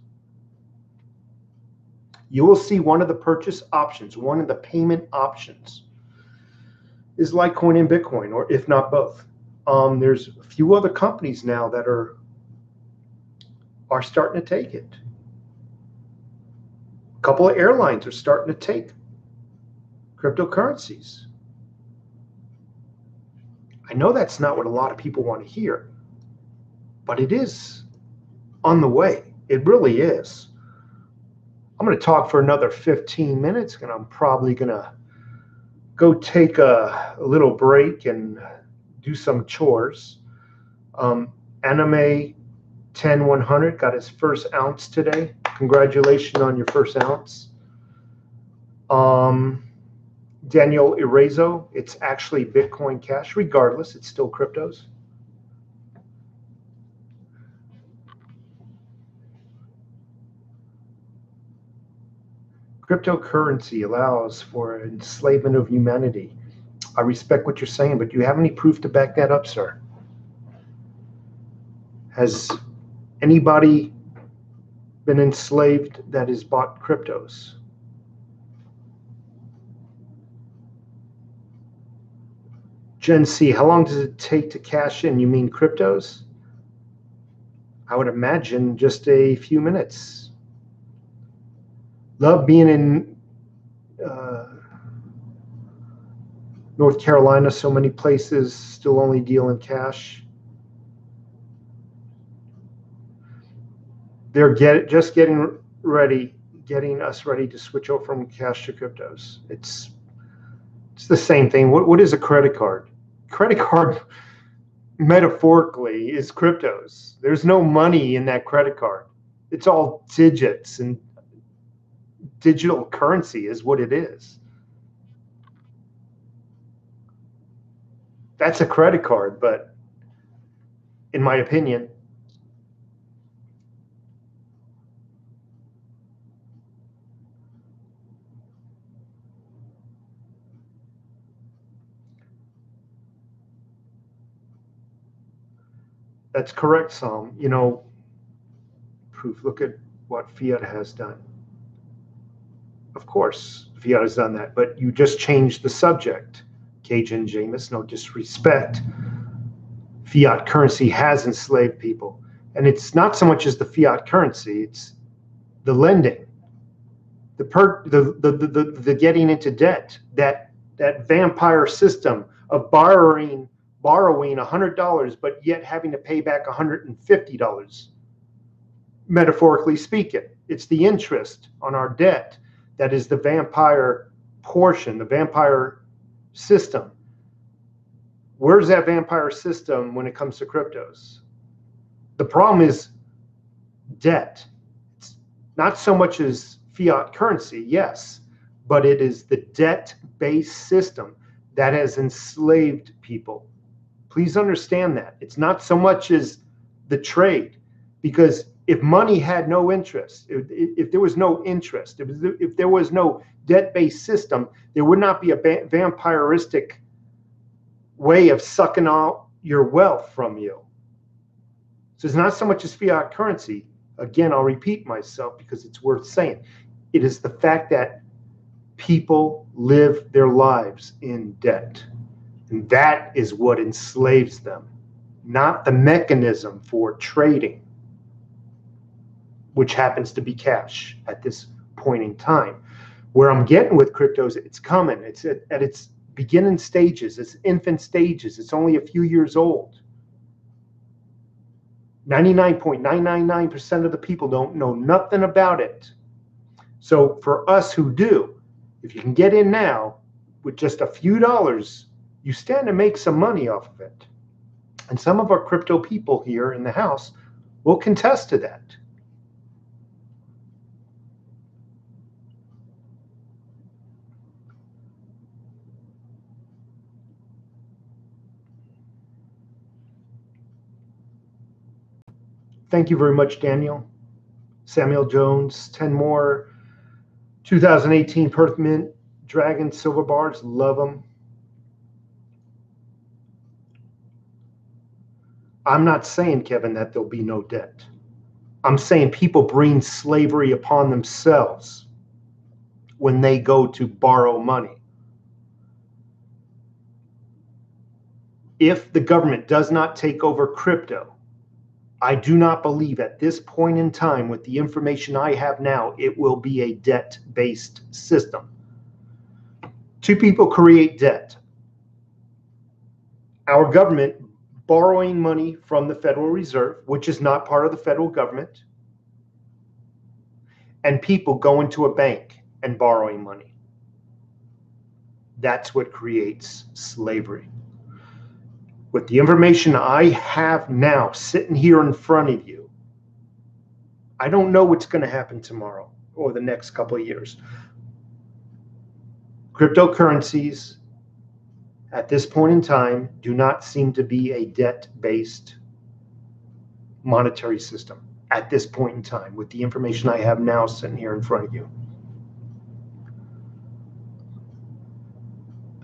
You will see one of the purchase options, one of the payment options is Litecoin and Bitcoin, or if not both. There's a few other companies now that are starting to take it. A couple of airlines are starting to take cryptocurrencies. I know that's not what a lot of people want to hear, but it is on the way. It really is. I'm going to talk for another 15 minutes, and I'm probably going to go take a little break and do some chores. Anime 10100 got his first ounce today. Congratulations on your first ounce. Daniel Erazo, it's actually Bitcoin Cash. Regardless, it's still cryptos. Cryptocurrency allows for enslavement of humanity. I respect what you're saying, but do you have any proof to back that up, sir? Has anybody been enslaved that has bought cryptos? Gen C, how long does it take to cash in? You mean cryptos? I would imagine just a few minutes. Love being in North Carolina, so many places still only deal in cash. They're just getting us ready to switch over from cash to cryptos. It's the same thing. What is a credit card? Credit card, metaphorically, is cryptos. There's no money in that credit card. It's all digits, and digital currency is what it is. That's a credit card, but in my opinion, That's correct, Psalm. You know, proof. Look at what fiat has done. Of course, fiat has done that, but you just changed the subject. Cajun Jameis, no disrespect. Fiat currency has enslaved people. And it's not so much as the fiat currency, it's the lending, the getting into debt, that vampire system of borrowing $100, but yet having to pay back $150, metaphorically speaking. It's the interest on our debt that is the vampire portion, the vampire system. Where's that vampire system when it comes to cryptos? The problem is debt. It's not so much as fiat currency, yes, but it is the debt-based system that has enslaved people. Please understand that. It's not so much as the trade, because if money had no interest, if there was no interest, if there was no debt-based system, there would not be a vampiristic way of sucking out your wealth from you. So it's not so much as fiat currency. Again, I'll repeat myself because it's worth saying. It is the fact that people live their lives in debt. And that is what enslaves them, not the mechanism for trading, which happens to be cash at this point in time. Where I'm getting with cryptos, it's coming. It's at its beginning stages, it's infant stages. It's only a few years old. 99.999% of the people don't know nothing about it. So for us who do, if you can get in now with just a few dollars, you stand to make some money off of it. And some of our crypto people here in the house will contest to that. Thank you very much, Daniel. Samuel Jones, 10 more. 2018 Perth Mint Dragon Silver Bars, love them. I'm not saying, Kevin, that there'll be no debt. I'm saying people bring slavery upon themselves when they go to borrow money. If the government does not take over crypto, I do not believe at this point in time, with the information I have now, it will be a debt-based system. Two people create debt. Our government borrowing money from the Federal Reserve, which is not part of the federal government, and people going to a bank and borrowing money. That's what creates slavery. With the information I have now sitting here in front of you, I don't know what's going to happen tomorrow or the next couple of years. Cryptocurrencies at this point in time do not seem to be a debt-based monetary system at this point in time with the information I have now sitting here in front of you.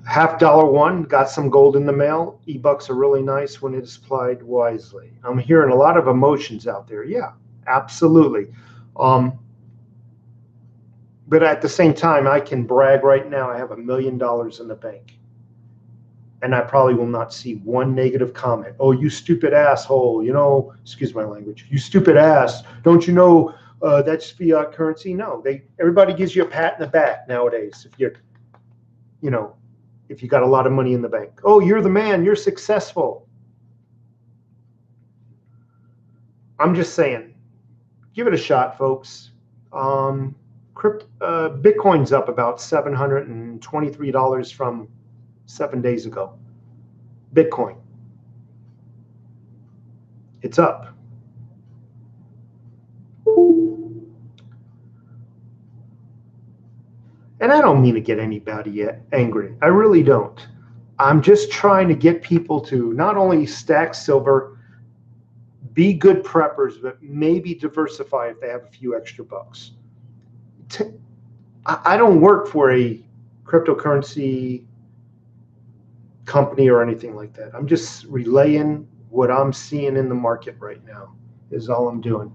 $1 got some gold in the mail. E-bucks are really nice when it is applied wisely. I'm hearing a lot of emotions out there. Yeah, absolutely. But at the same time, I can brag right now. I have $1 million in the bank. And I probably will not see one negative comment. Oh, you stupid asshole. You know, excuse my language. You stupid ass. Don't you know that's fiat currency? No, everybody gives you a pat in the back nowadays. If if you got a lot of money in the bank. Oh, you're the man. You're successful. I'm just saying, give it a shot, folks. Bitcoin's up about $723 from 7 days ago. Bitcoin. It's up. And I don't mean to get anybody angry. I really don't. I'm just trying to get people to not only stack silver, be good preppers, but maybe diversify if they have a few extra bucks. I don't work for a cryptocurrency company or anything like that. I'm just relaying what I'm seeing in the market right now is all I'm doing.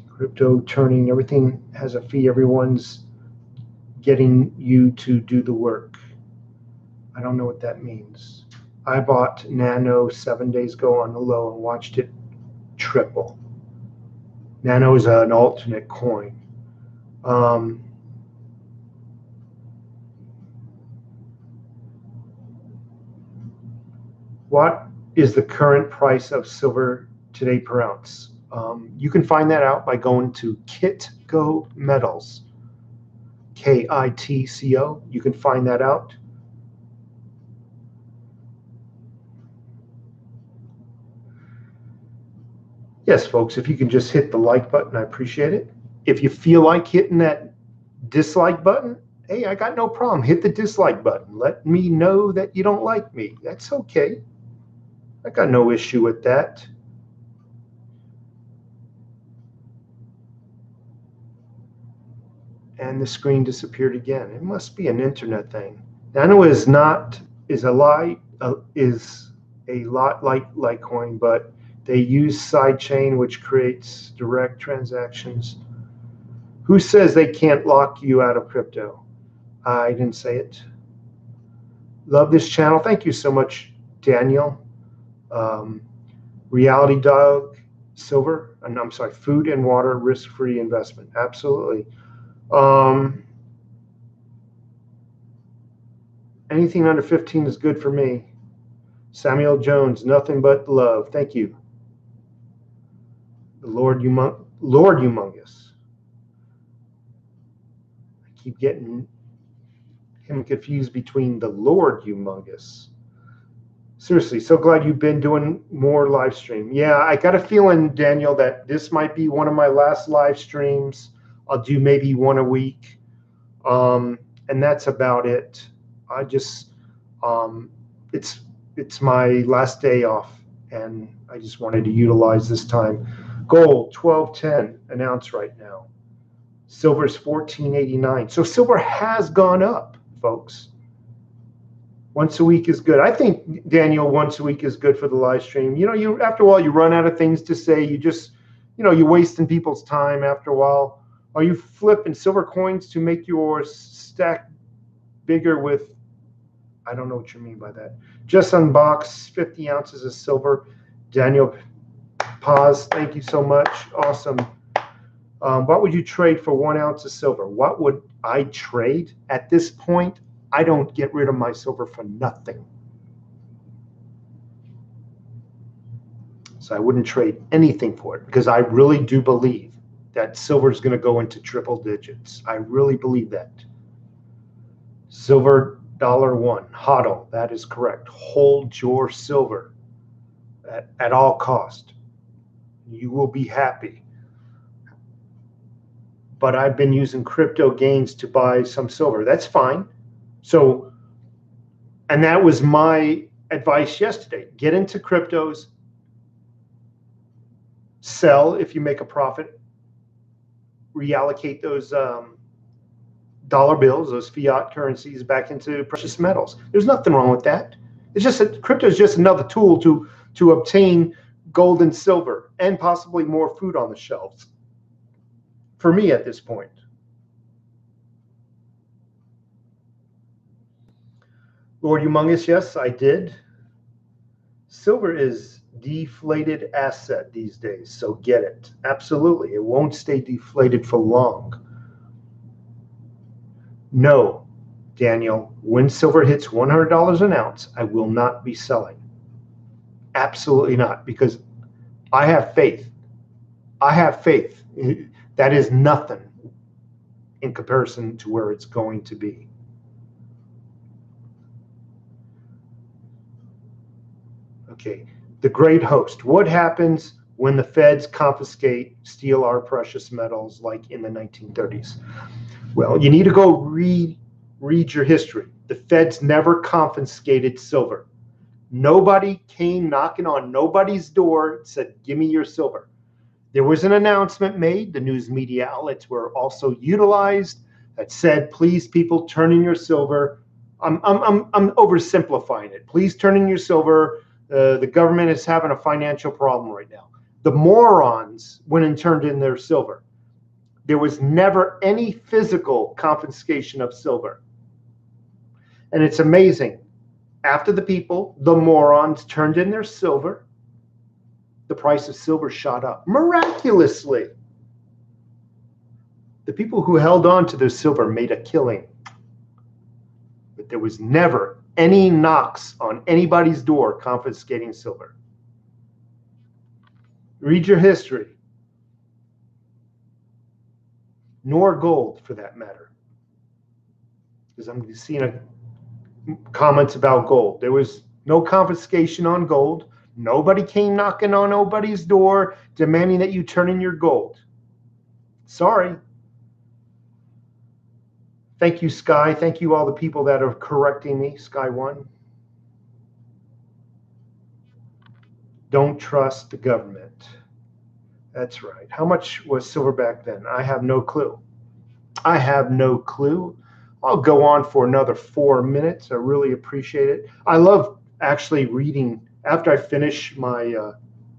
Crypto turning, everything has a fee. Everyone's getting you to do the work. I don't know what that means. I bought Nano 7 days ago on the low and watched it triple. Nano is an alternate coin. What is the current price of silver today per ounce? You can find that out by going to Kitco Metals, KITCO. You can find that out. Yes, folks, if you can just hit the like button, I appreciate it. If you feel like hitting that dislike button, hey, I got no problem. Hit the dislike button. Let me know that you don't like me. That's okay. I got no issue with that. And the screen disappeared again. It must be an internet thing. Nano is a lot like LITECOIN, but they use sidechain, which creates direct transactions. Who says they can't lock you out of crypto? I didn't say it. Love this channel. Thank you so much, Daniel. Reality Dog Silver, and I'm sorry, food and water risk-free investment. Absolutely. Anything under 15 is good for me. Samuel Jones, nothing but love. Thank you. The Lord Humongous. I keep getting him confused between the Lord Humongous. Seriously, so glad you've been doing more live stream. Yeah, I got a feeling, Daniel, that this might be one of my last live streams. I'll do maybe one a week. And that's about it. I just, it's my last day off, and I just wanted to utilize this time. Gold, 1210 an ounce right now. Silver's 14.89. So silver has gone up, folks. Once a week is good. I think, Daniel, once a week is good for the live stream. You know, after a while, you run out of things to say. You just, you're wasting people's time after a while. Are you flipping silver coins to make your stack bigger with, I don't know what you mean by that. Just unbox 50 ounces of silver. Daniel Paz, thank you so much. Awesome. What would you trade for 1 ounce of silver? What would I trade at this point? I don't get rid of my silver for nothing. So I wouldn't trade anything for it, because I really do believe that silver is going to go into triple digits. I really believe that. Silver $1, HODL, that is correct. Hold your silver at all cost. You will be happy. But I've been using crypto gains to buy some silver. That's fine. So, and that was my advice yesterday. Get into cryptos, sell if you make a profit, reallocate those dollar bills, those fiat currencies back into precious metals. There's nothing wrong with that. It's just that crypto is just another tool to obtain gold and silver and possibly more food on the shelves for me at this point. Lord Humongous, yes, I did. Silver is deflated asset these days, so get it. Absolutely. It won't stay deflated for long. No, Daniel, when silver hits $100 an ounce, I will not be selling. Absolutely not, because I have faith. I have faith. That is nothing in comparison to where it's going to be. Okay, the great host. What happens when the feds confiscate, steal our precious metals like in the 1930s? Well, you need to go read your history. The feds never confiscated silver. Nobody came knocking on nobody's door and said, give me your silver. There was an announcement made. The news media outlets were also utilized that said, please, people, turn in your silver. I'm oversimplifying it. Please turn in your silver. The government is having a financial problem right now. The morons went and turned in their silver. There was never any physical confiscation of silver. And it's amazing. After the people, the morons, turned in their silver, the price of silver shot up miraculously. The people who held on to their silver made a killing. But there was never any knocks on anybody's door confiscating silver. Read your history. Nor gold, for that matter. Because I'm seeing comments about gold. There was no confiscation on gold. Nobody came knocking on nobody's door demanding that you turn in your gold. Sorry. Thank you, Sky. Thank you, all the people that are correcting me. Sky One. Don't trust the government. That's right. How much was silver back then? I have no clue. I have no clue. I'll go on for another 4 minutes. I really appreciate it. I love actually reading after I finish my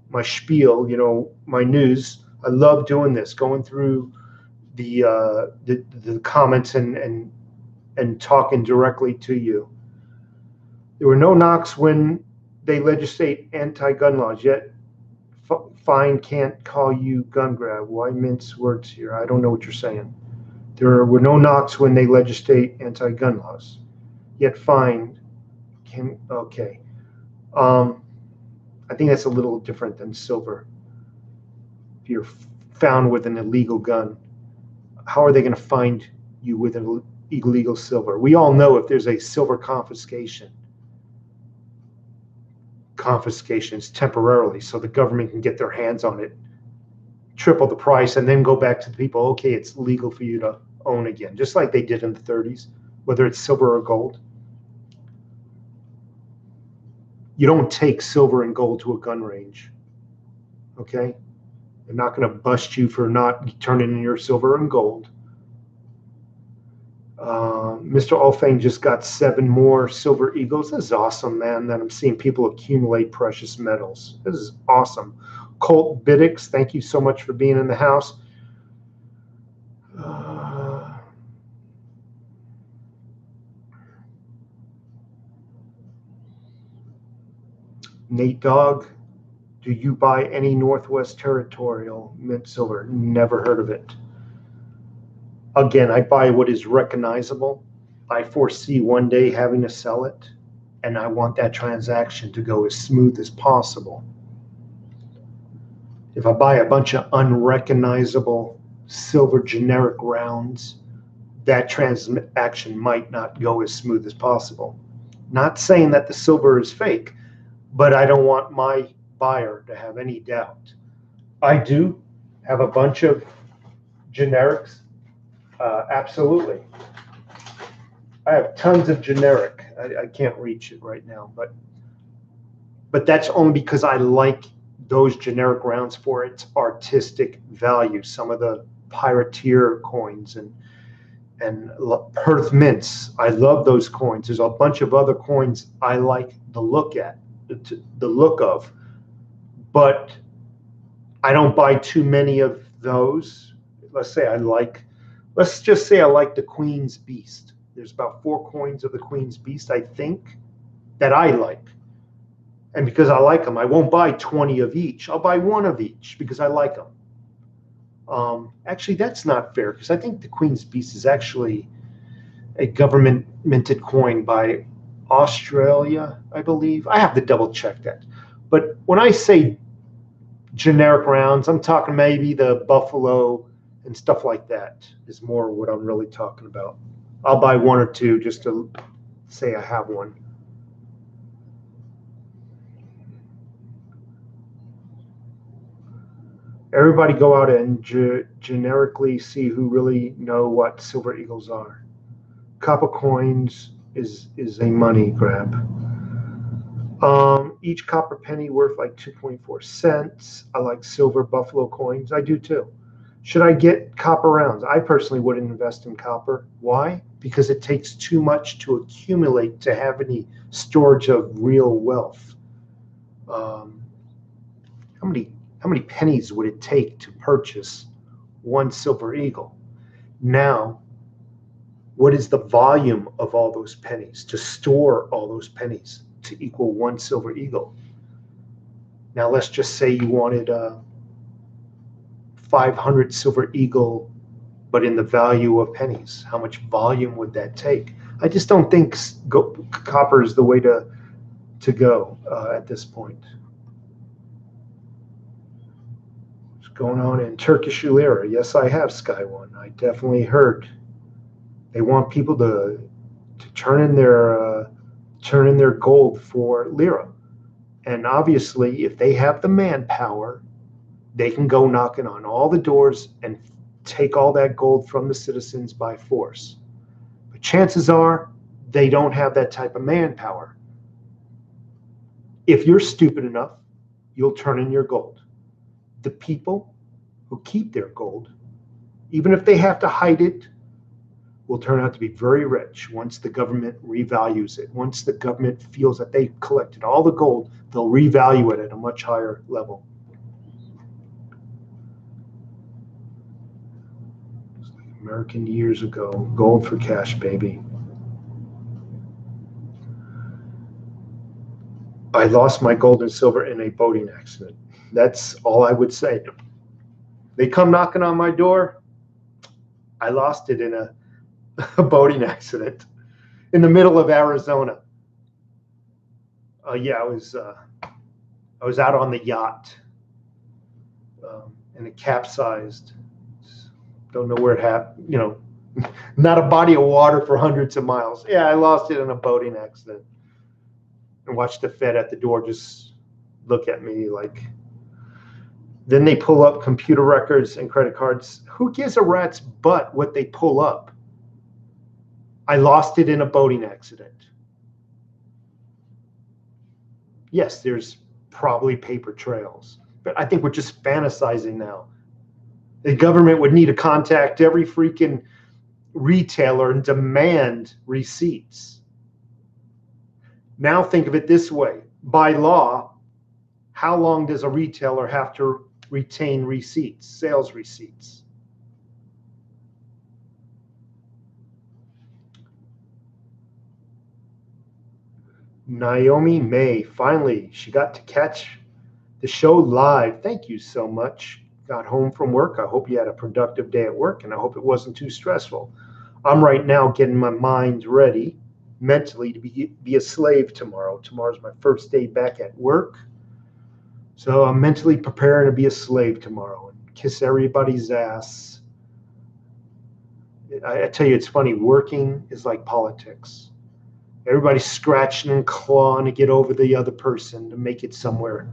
my spiel, you know, my news. I love doing this, going through the comments and talking directly to you. There were no knocks when they legislate anti-gun laws, yet fine can't call you gun grab. Why mince words here? I don't know what you're saying. There were no knocks when they legislate anti-gun laws, yet fine can, okay. I think that's a little different than silver. If you're found with an illegal gun, how are they going to find you with an illegal silver? We all know if there's a silver confiscation is temporarily, so the government can get their hands on it, triple the price, and then go back to the people, okay, it's legal for you to own again, just like they did in the 30s, whether it's silver or gold. You don't take silver and gold to a gun range, okay? They're not going to bust you for not turning in your silver and gold. Mr. Alfane just got 7 more silver eagles. This is awesome, man, that I'm seeing people accumulate precious metals. This is awesome. Colt Biddix, thank you so much for being in the house. Nate Dogg, do you buy any Northwest Territorial mint silver? Never heard of it. Again, I buy what is recognizable. I foresee one day having to sell it, and I want that transaction to go as smooth as possible. If I buy a bunch of unrecognizable silver generic rounds, that transaction might not go as smooth as possible. Not saying that the silver is fake, but I don't want my buyer to have any doubt. I do have a bunch of generics. Absolutely. I have tons of generic. I can't reach it right now, but that's only because I like those generic rounds for its artistic value. Some of the pirateer coins and Perth mints. I love those coins. There's a bunch of other coins I like the look of, but I don't buy too many of those. Let's just say I like the Queen's Beast. There's about 4 coins of the Queen's Beast, I think, that I like. And because I like them, I won't buy 20 of each. I'll buy 1 of each because I like them. Actually, that's not fair because I think the Queen's Beast is actually a government minted coin by Australia, I believe. I have to double check that. But when I say generic rounds, I'm talking maybe the Buffalo and stuff like that is more what I'm really talking about. I'll buy 1 or 2 just to say I have one. Everybody go out and generically see who really know what silver eagles are. Copper coins is a money grab. Each copper penny worth like 2.4 cents. I like silver buffalo coins. I do too. Should I get copper rounds? I personally wouldn't invest in copper. Why? Because it takes too much to accumulate to have any storage of real wealth. How many pennies would it take to purchase one silver eagle? Now, what is the volume of all those pennies to store all those pennies to equal one silver eagle? Now, let's just say you wanted 500 silver eagle, but in the value of pennies. How much volume would that take? I just don't think copper is the way to go at this point. What's going on in Turkish lira? Yes, I have, Sky One. I definitely heard. They want people to turn in their gold for lira, and obviously, if they have the manpower, they can go knocking on all the doors and take all that gold from the citizens by force. But chances are they don't have that type of manpower. If you're stupid enough, you'll turn in your gold. The people who keep their gold, even if they have to hide it, will turn out to be very rich once the government revalues it. Once the government feels that they collected all the gold, they'll revalue it at a much higher level. American years ago, gold for cash, baby. I lost my gold and silver in a boating accident. That's all I would say. They come knocking on my door. I lost it in a boating accident in the middle of Arizona. Yeah, I was out on the yacht, and it capsized. Don't know where it happened. You know, not a body of water for hundreds of miles. Yeah, I lost it in a boating accident. And watched the Fed at the door just look at me like. Then they pull up computer records and credit cards. Who gives a rat's butt what they pull up? I lost it in a boating accident. Yes, there's probably paper trails, but I think we're just fantasizing now. The government would need to contact every freaking retailer and demand receipts. Now think of it this way. By law, how long does a retailer have to retain receipts, sales receipts? Naomi May, finally, she got to catch the show live. Thank you so much. Got home from work. I hope you had a productive day at work, and I hope it wasn't too stressful. I'm right now getting my mind ready mentally to be a slave tomorrow. Tomorrow's my first day back at work. So I'm mentally preparing to be a slave tomorrow and kiss everybody's ass. I tell you, it's funny. Working is like politics. Everybody's scratching and clawing to get over the other person to make it somewhere.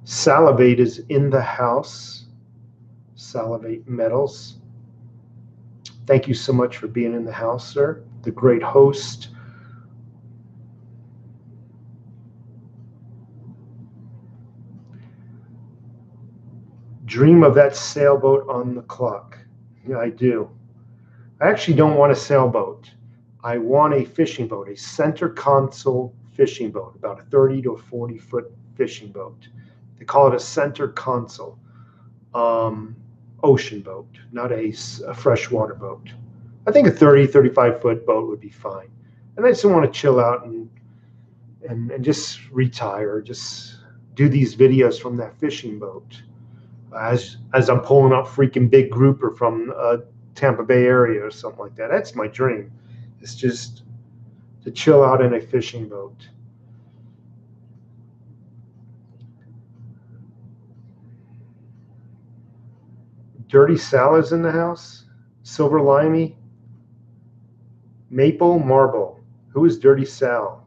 Salivate is in the house. Salivate Metals. Thank you so much for being in the house, sir. The great host. Dream of that sailboat on the clock. Yeah, I do. I actually don't want a sailboat. I want a fishing boat, a center console fishing boat, about a 30 to a 40-foot fishing boat. They call it a center console ocean boat, not a freshwater boat. I think a 30, 35-foot boat would be fine. And I just want to chill out and just retire, just do these videos from that fishing boat as I'm pulling up freaking big grouper from Tampa Bay area or something like that. That's my dream. It's just to chill out in a fishing boat. Dirty Sal is in the house. Silver Limey. Maple Marble. Who is Dirty Sal?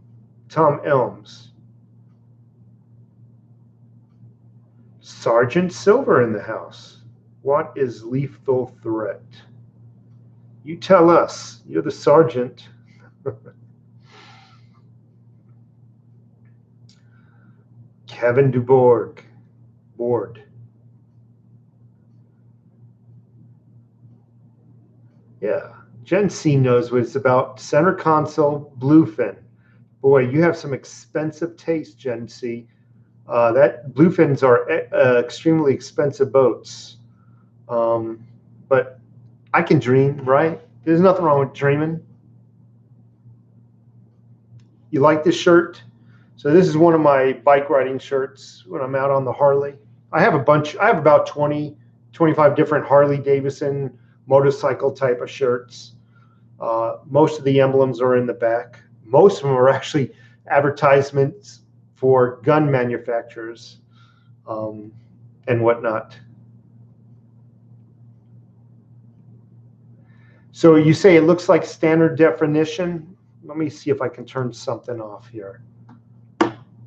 Tom Elms. Sergeant Silver in the house. What is lethal threat? You tell us. You're the sergeant. Kevin Dubourg. Board. Yeah. Gen C knows what it's about. Center console, bluefin. Boy, you have some expensive taste, Gen C. That bluefins are extremely expensive boats. But I can dream, right? There's nothing wrong with dreaming. You like this shirt? So this is one of my bike riding shirts when I'm out on the Harley. I have about 20, 25 different Harley Davidson motorcycle type of shirts. Most of the emblems are in the back. Most of them are actually advertisements for gun manufacturers and whatnot. So you say it looks like standard definition. Let me see if I can turn something off here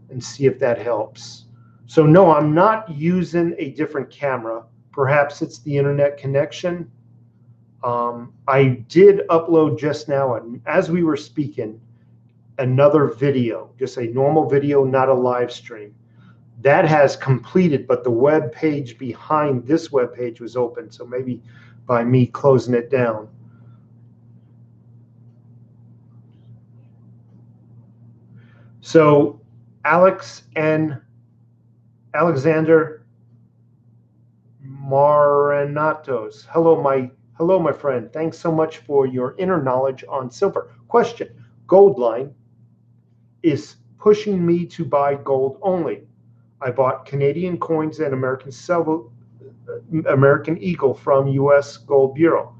and see if that helps. So no, I'm not using a different camera. Perhaps it's the internet connection. I did upload just now, as we were speaking, another video, just a normal video, not a live stream. That has completed, but the web page behind this web page was open. So maybe by me closing it down. So Alexander Marinatos. Hello, my friend. Thanks so much for your inner knowledge on silver. Question: Goldline is pushing me to buy gold only. I bought Canadian coins and American Eagle from U.S. Gold Bureau.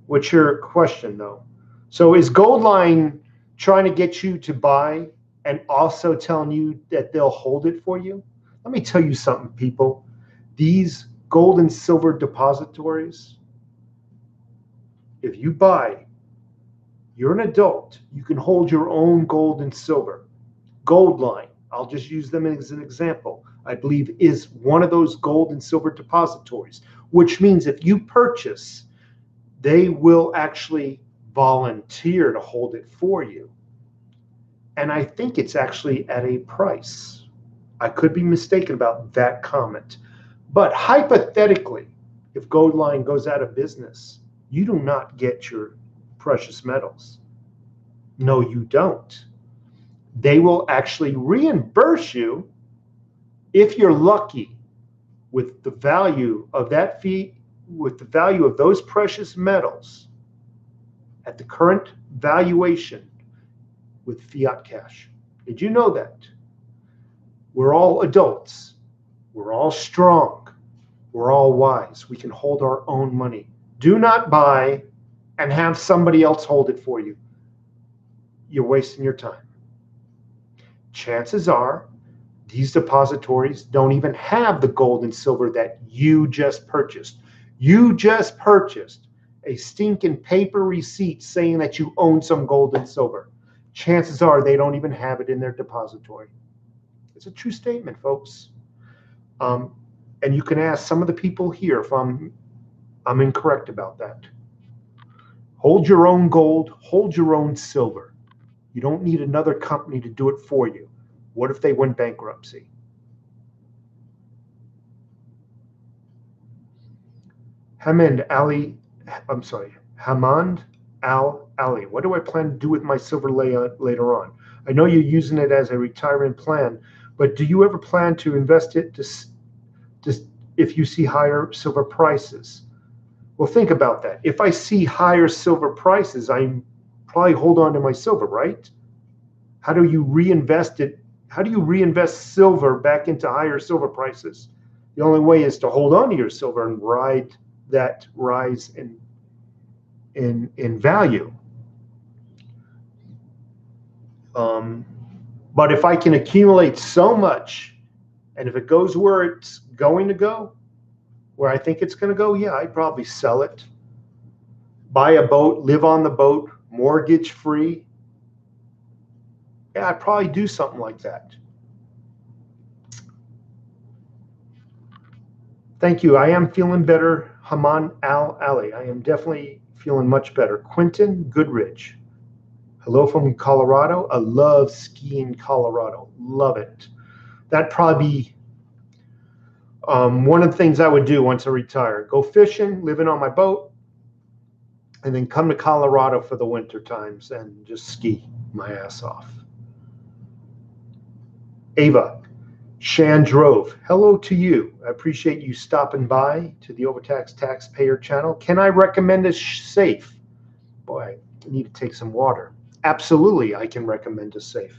What's your question, though? So is Goldline trying to get you to buy and also telling you that they'll hold it for you? Let me tell you something, people. These gold and silver depositories, if you buy, you're an adult, you can hold your own gold and silver. Goldline, I'll just use them as an example, I believe is one of those gold and silver depositories, which means if you purchase, they will actually volunteer to hold it for you. And I think it's actually at a price. I could be mistaken about that comment. But hypothetically, if Goldline goes out of business, you do not get your precious metals. No, you don't. They will actually reimburse you if you're lucky with the value of that fee, with the value of those precious metals at the current valuation with fiat cash. Did you know that? We're all adults. We're all strong. We're all wise. We can hold our own money. Do not buy and have somebody else hold it for you. You're wasting your time. Chances are these depositories don't even have the gold and silver that you just purchased. You just purchased a stinking paper receipt saying that you own some gold and silver. Chances are they don't even have it in their depository. It's a true statement, folks. And you can ask some of the people here if I'm incorrect about that. Hold your own gold, hold your own silver. You don't need another company to do it for you. What if they went bankruptcy? Hamand Al-Ali. What do I plan to do with my silver later on? I know you're using it as a retirement plan, but do you ever plan to invest it if you see higher silver prices? Well, think about that. If I see higher silver prices, I probably hold on to my silver, right? How do you reinvest it? How do you reinvest silver back into higher silver prices? The only way is to hold on to your silver and ride that rise in value. But if I can accumulate so much, and if it goes where it's going to go, where I think it's going to go, yeah, I'd probably sell it, buy a boat, live on the boat, mortgage free. Yeah, I'd probably do something like that. Thank you. I am feeling better, Haman Al-Ali. I am definitely feeling much better. Quentin Goodrich. Hello from Colorado. I love skiing Colorado. Love it. That'd probably be one of the things I would do once I retire. Go fishing, living on my boat, and then come to Colorado for the winter times and just ski my ass off. Ava, Shan Drove, hello to you. I appreciate you stopping by to the Overtax Taxpayer channel. Can I recommend a safe? Boy, I need to take some water. Absolutely, I can recommend a safe.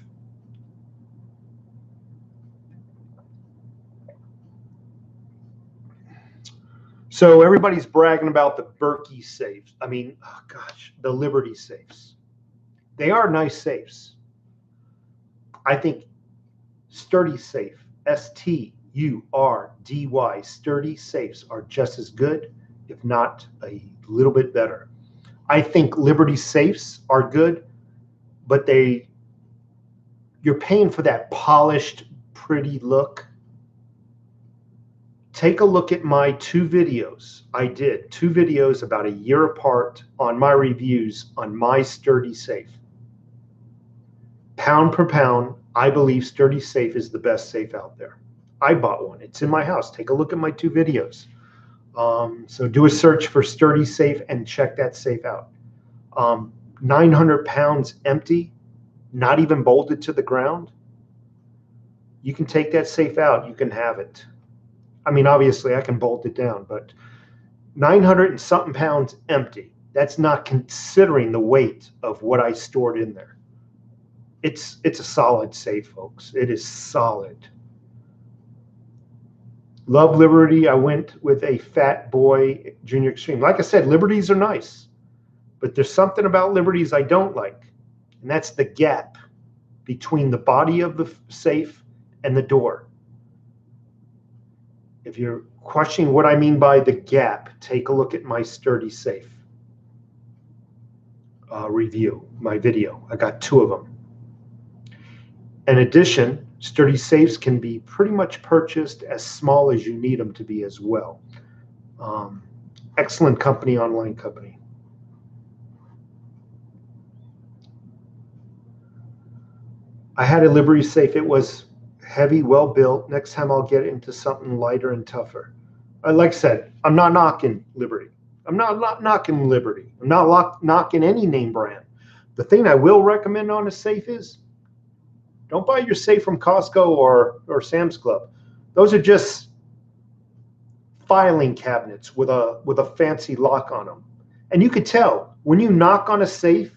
So everybody's bragging about the Berkey safes. I mean, oh gosh, the Liberty safes. They are nice safes. I think Sturdy Safe, S-T-U-R-D-Y, Sturdy safes are just as good, if not a little bit better. I think Liberty safes are good, but you're paying for that polished, pretty look. Take a look at my 2 videos. I did 2 videos about a year apart on my reviews on my Sturdy safe. Pound per pound, I believe Sturdy Safe is the best safe out there. I bought one. It's in my house. Take a look at my 2 videos. So do a search for Sturdy Safe and check that safe out. 900 pounds empty, not even bolted to the ground. You can take that safe out. You can have it. I mean, obviously, I can bolt it down, but 900 and something pounds empty. That's not considering the weight of what I stored in there. It's a solid safe, folks. It is solid. Love Liberty. I went with a Fat Boy Junior Extreme. Like I said, Liberties are nice, but there's something about Liberties I don't like, and that's the gap between the body of the safe and the door. If you're questioning what I mean by the gap, take a look at my Sturdy Safe review, my video. I got 2 of them. In addition, Sturdy safes can be pretty much purchased as small as you need them to be as well. Excellent company, online company. I had a Liberty safe. It was heavy, well built. Next time I'll get into something lighter and tougher. Like I said, I'm not knocking Liberty. I'm not knocking Liberty. I'm not knocking any name brand. The thing I will recommend on a safe is don't buy your safe from Costco or Sam's Club. Those are just filing cabinets with a fancy lock on them. And you could tell when you knock on a safe,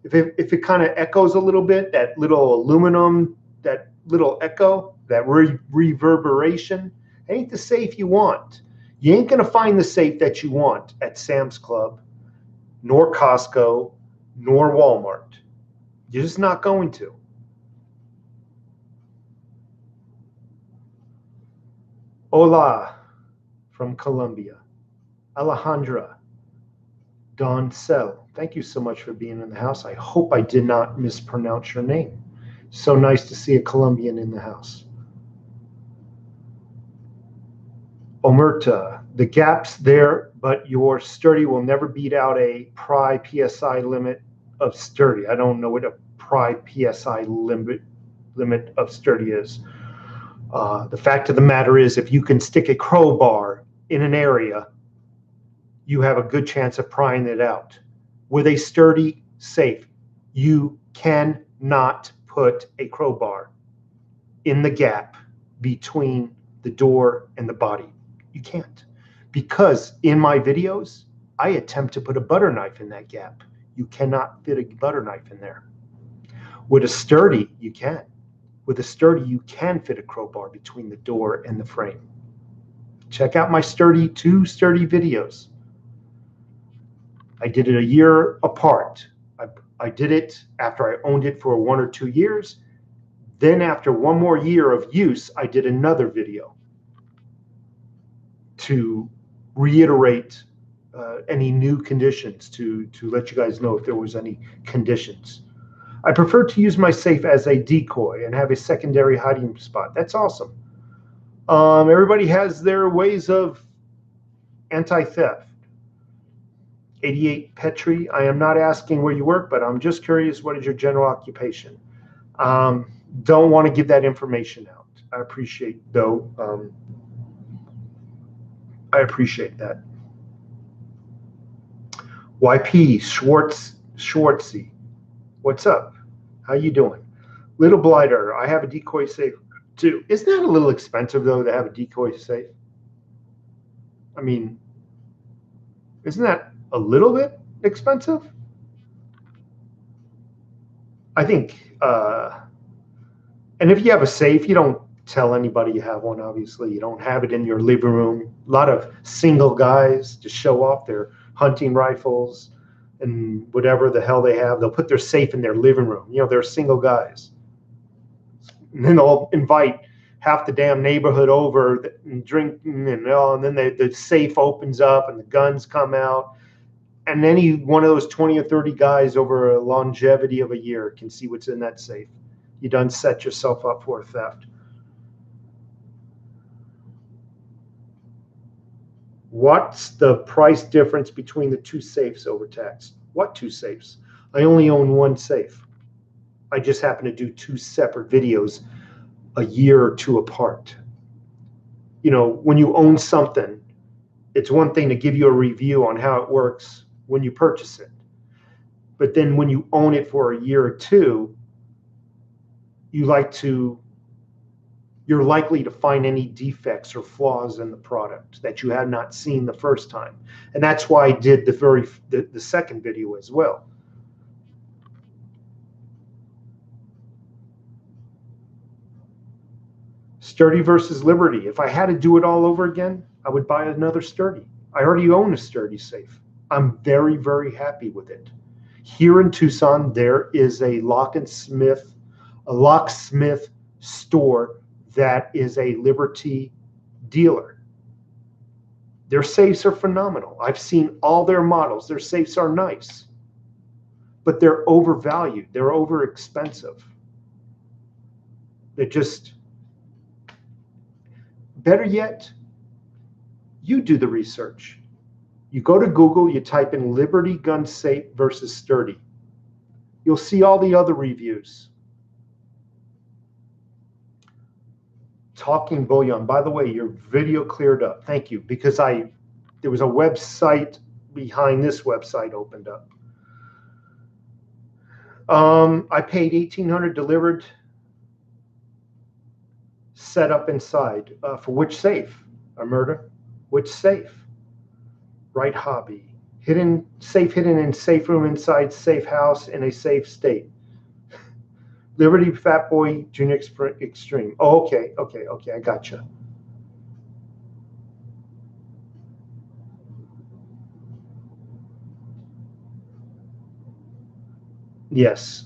if it kind of echoes a little bit, that little aluminum, that little echo, that reverberation, ain't the safe you want. You ain't going to find the safe that you want at Sam's Club, nor Costco, nor Walmart. You're just not going to. Hola from Colombia. Alejandra Doncel, thank you so much for being in the house. I hope I did not mispronounce your name. So nice to see a Colombian in the house. Omerta, the gap's there, but your Sturdy will never beat out a Pry PSI limit of Sturdy. I don't know what a Pry PSI limit of Sturdy is. The fact of the matter is, if you can stick a crowbar in an area, you have a good chance of prying it out. With a Sturdy safe, you cannot put a crowbar in the gap between the door and the body. You can't. Because in my videos, I attempt to put a butter knife in that gap. You cannot fit a butter knife in there. With a Sturdy, you can. With a Sturdy, you can fit a crowbar between the door and the frame. Check out my two Sturdy videos. I did it a year apart. I did it after I owned it for 1 or 2 years. Then after 1 more year of use, I did another video to reiterate any new conditions, to let you guys know if there was any conditions. I prefer to use my safe as a decoy and have a secondary hiding spot. That's awesome. Everybody has their ways of anti-theft. 88 Petri, I am not asking where you work, but I'm just curious, what is your general occupation? Don't want to give that information out. I appreciate, though. I appreciate that. YP Schwartzy, what's up? How you doing? Little Blighter, I have a decoy safe too. Isn't that a little expensive though to have a decoy safe? I mean, isn't that a little bit expensive? I think, and if you have a safe, you don't tell anybody you have one, obviously. You don't have it in your living room. A lot of single guys just show off their hunting rifles and whatever the hell they have. They'll put their safe in their living room. You know, they're single guys. And then they'll invite half the damn neighborhood over and drink, and then the safe opens up and the guns come out. And any one of those 20 or 30 guys over a longevity of a year can see what's in that safe. You done set yourself up for a theft. What's the price difference between the two safes over text? What two safes? I only own one safe. I just happen to do two separate videos a year or two apart. You know, when you own something, it's one thing to give you a review on how it works when you purchase it. But then when you own it for a year or two, you're likely to find any defects or flaws in the product that you had not seen the first time. And that's why I did the second video as well. Sturdy versus Liberty. If I had to do it all over again, I would buy another Sturdy. I already own a Sturdy safe. I'm very, very happy with it. Here in Tucson, there is a locksmith store that is a Liberty dealer. Their safes are phenomenal. I've seen all their models. Their safes are nice, but they're overvalued. They're over expensive. They're just, better yet, you do the research. You go to Google, you type in Liberty gun safe versus Sturdy. You'll see all the other reviews. Talking Bullion. By the way, your video cleared up. Thank you. Because there was a website behind this website opened up. I paid $1,800 delivered, set up inside. For which safe? A murder? Which safe? Right hobby. Safe hidden in safe room inside safe house in a safe state. Liberty Fat Boy Junior Extreme. Oh, okay, I gotcha. Yes,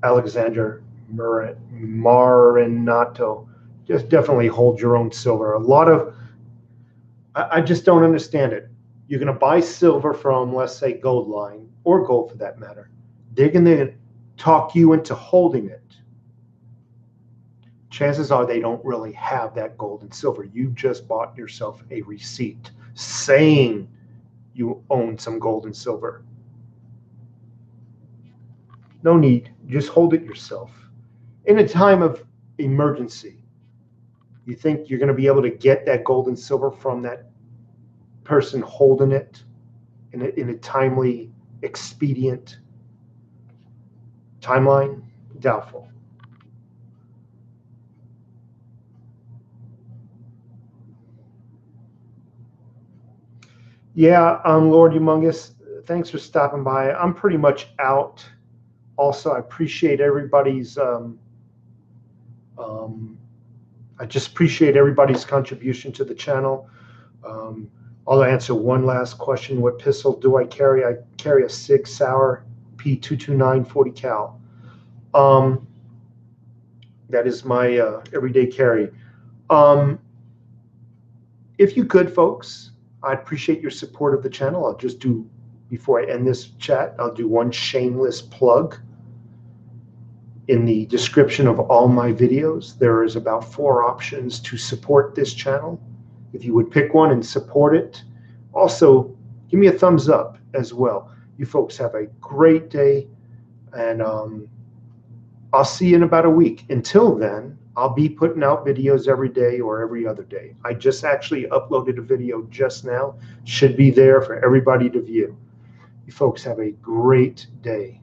Alexander Marinato. Just definitely hold your own silver. I just don't understand it. You're going to buy silver from, let's say, Gold Line, or gold for that matter. They're going to talk you into holding it. Chances are they don't really have that gold and silver. You just bought yourself a receipt saying you own some gold and silver. No need. Just hold it yourself. In a time of emergency, you think you're going to be able to get that gold and silver from that person holding it in a timely, expedient timeline? Doubtful. Yeah, Lord Humongous, thanks for stopping by. I'm pretty much out. Also, I appreciate everybody's I just appreciate everybody's contribution to the channel. I'll answer one last question. What pistol do I carry? I carry a Sig Sauer P229 40 cal. That is my everyday carry. If you could, folks, I'd appreciate your support of the channel. I'll just do, before I end this chat, I'll do one shameless plug. In the description of all my videos, there is about 4 options to support this channel. If you would pick one and support it, also give me a thumbs up as well. You folks have a great day, and I'll see you in about a week. Until then, I'll be putting out videos every day or every other day. I just actually uploaded a video just now. Should be there for everybody to view. You folks have a great day.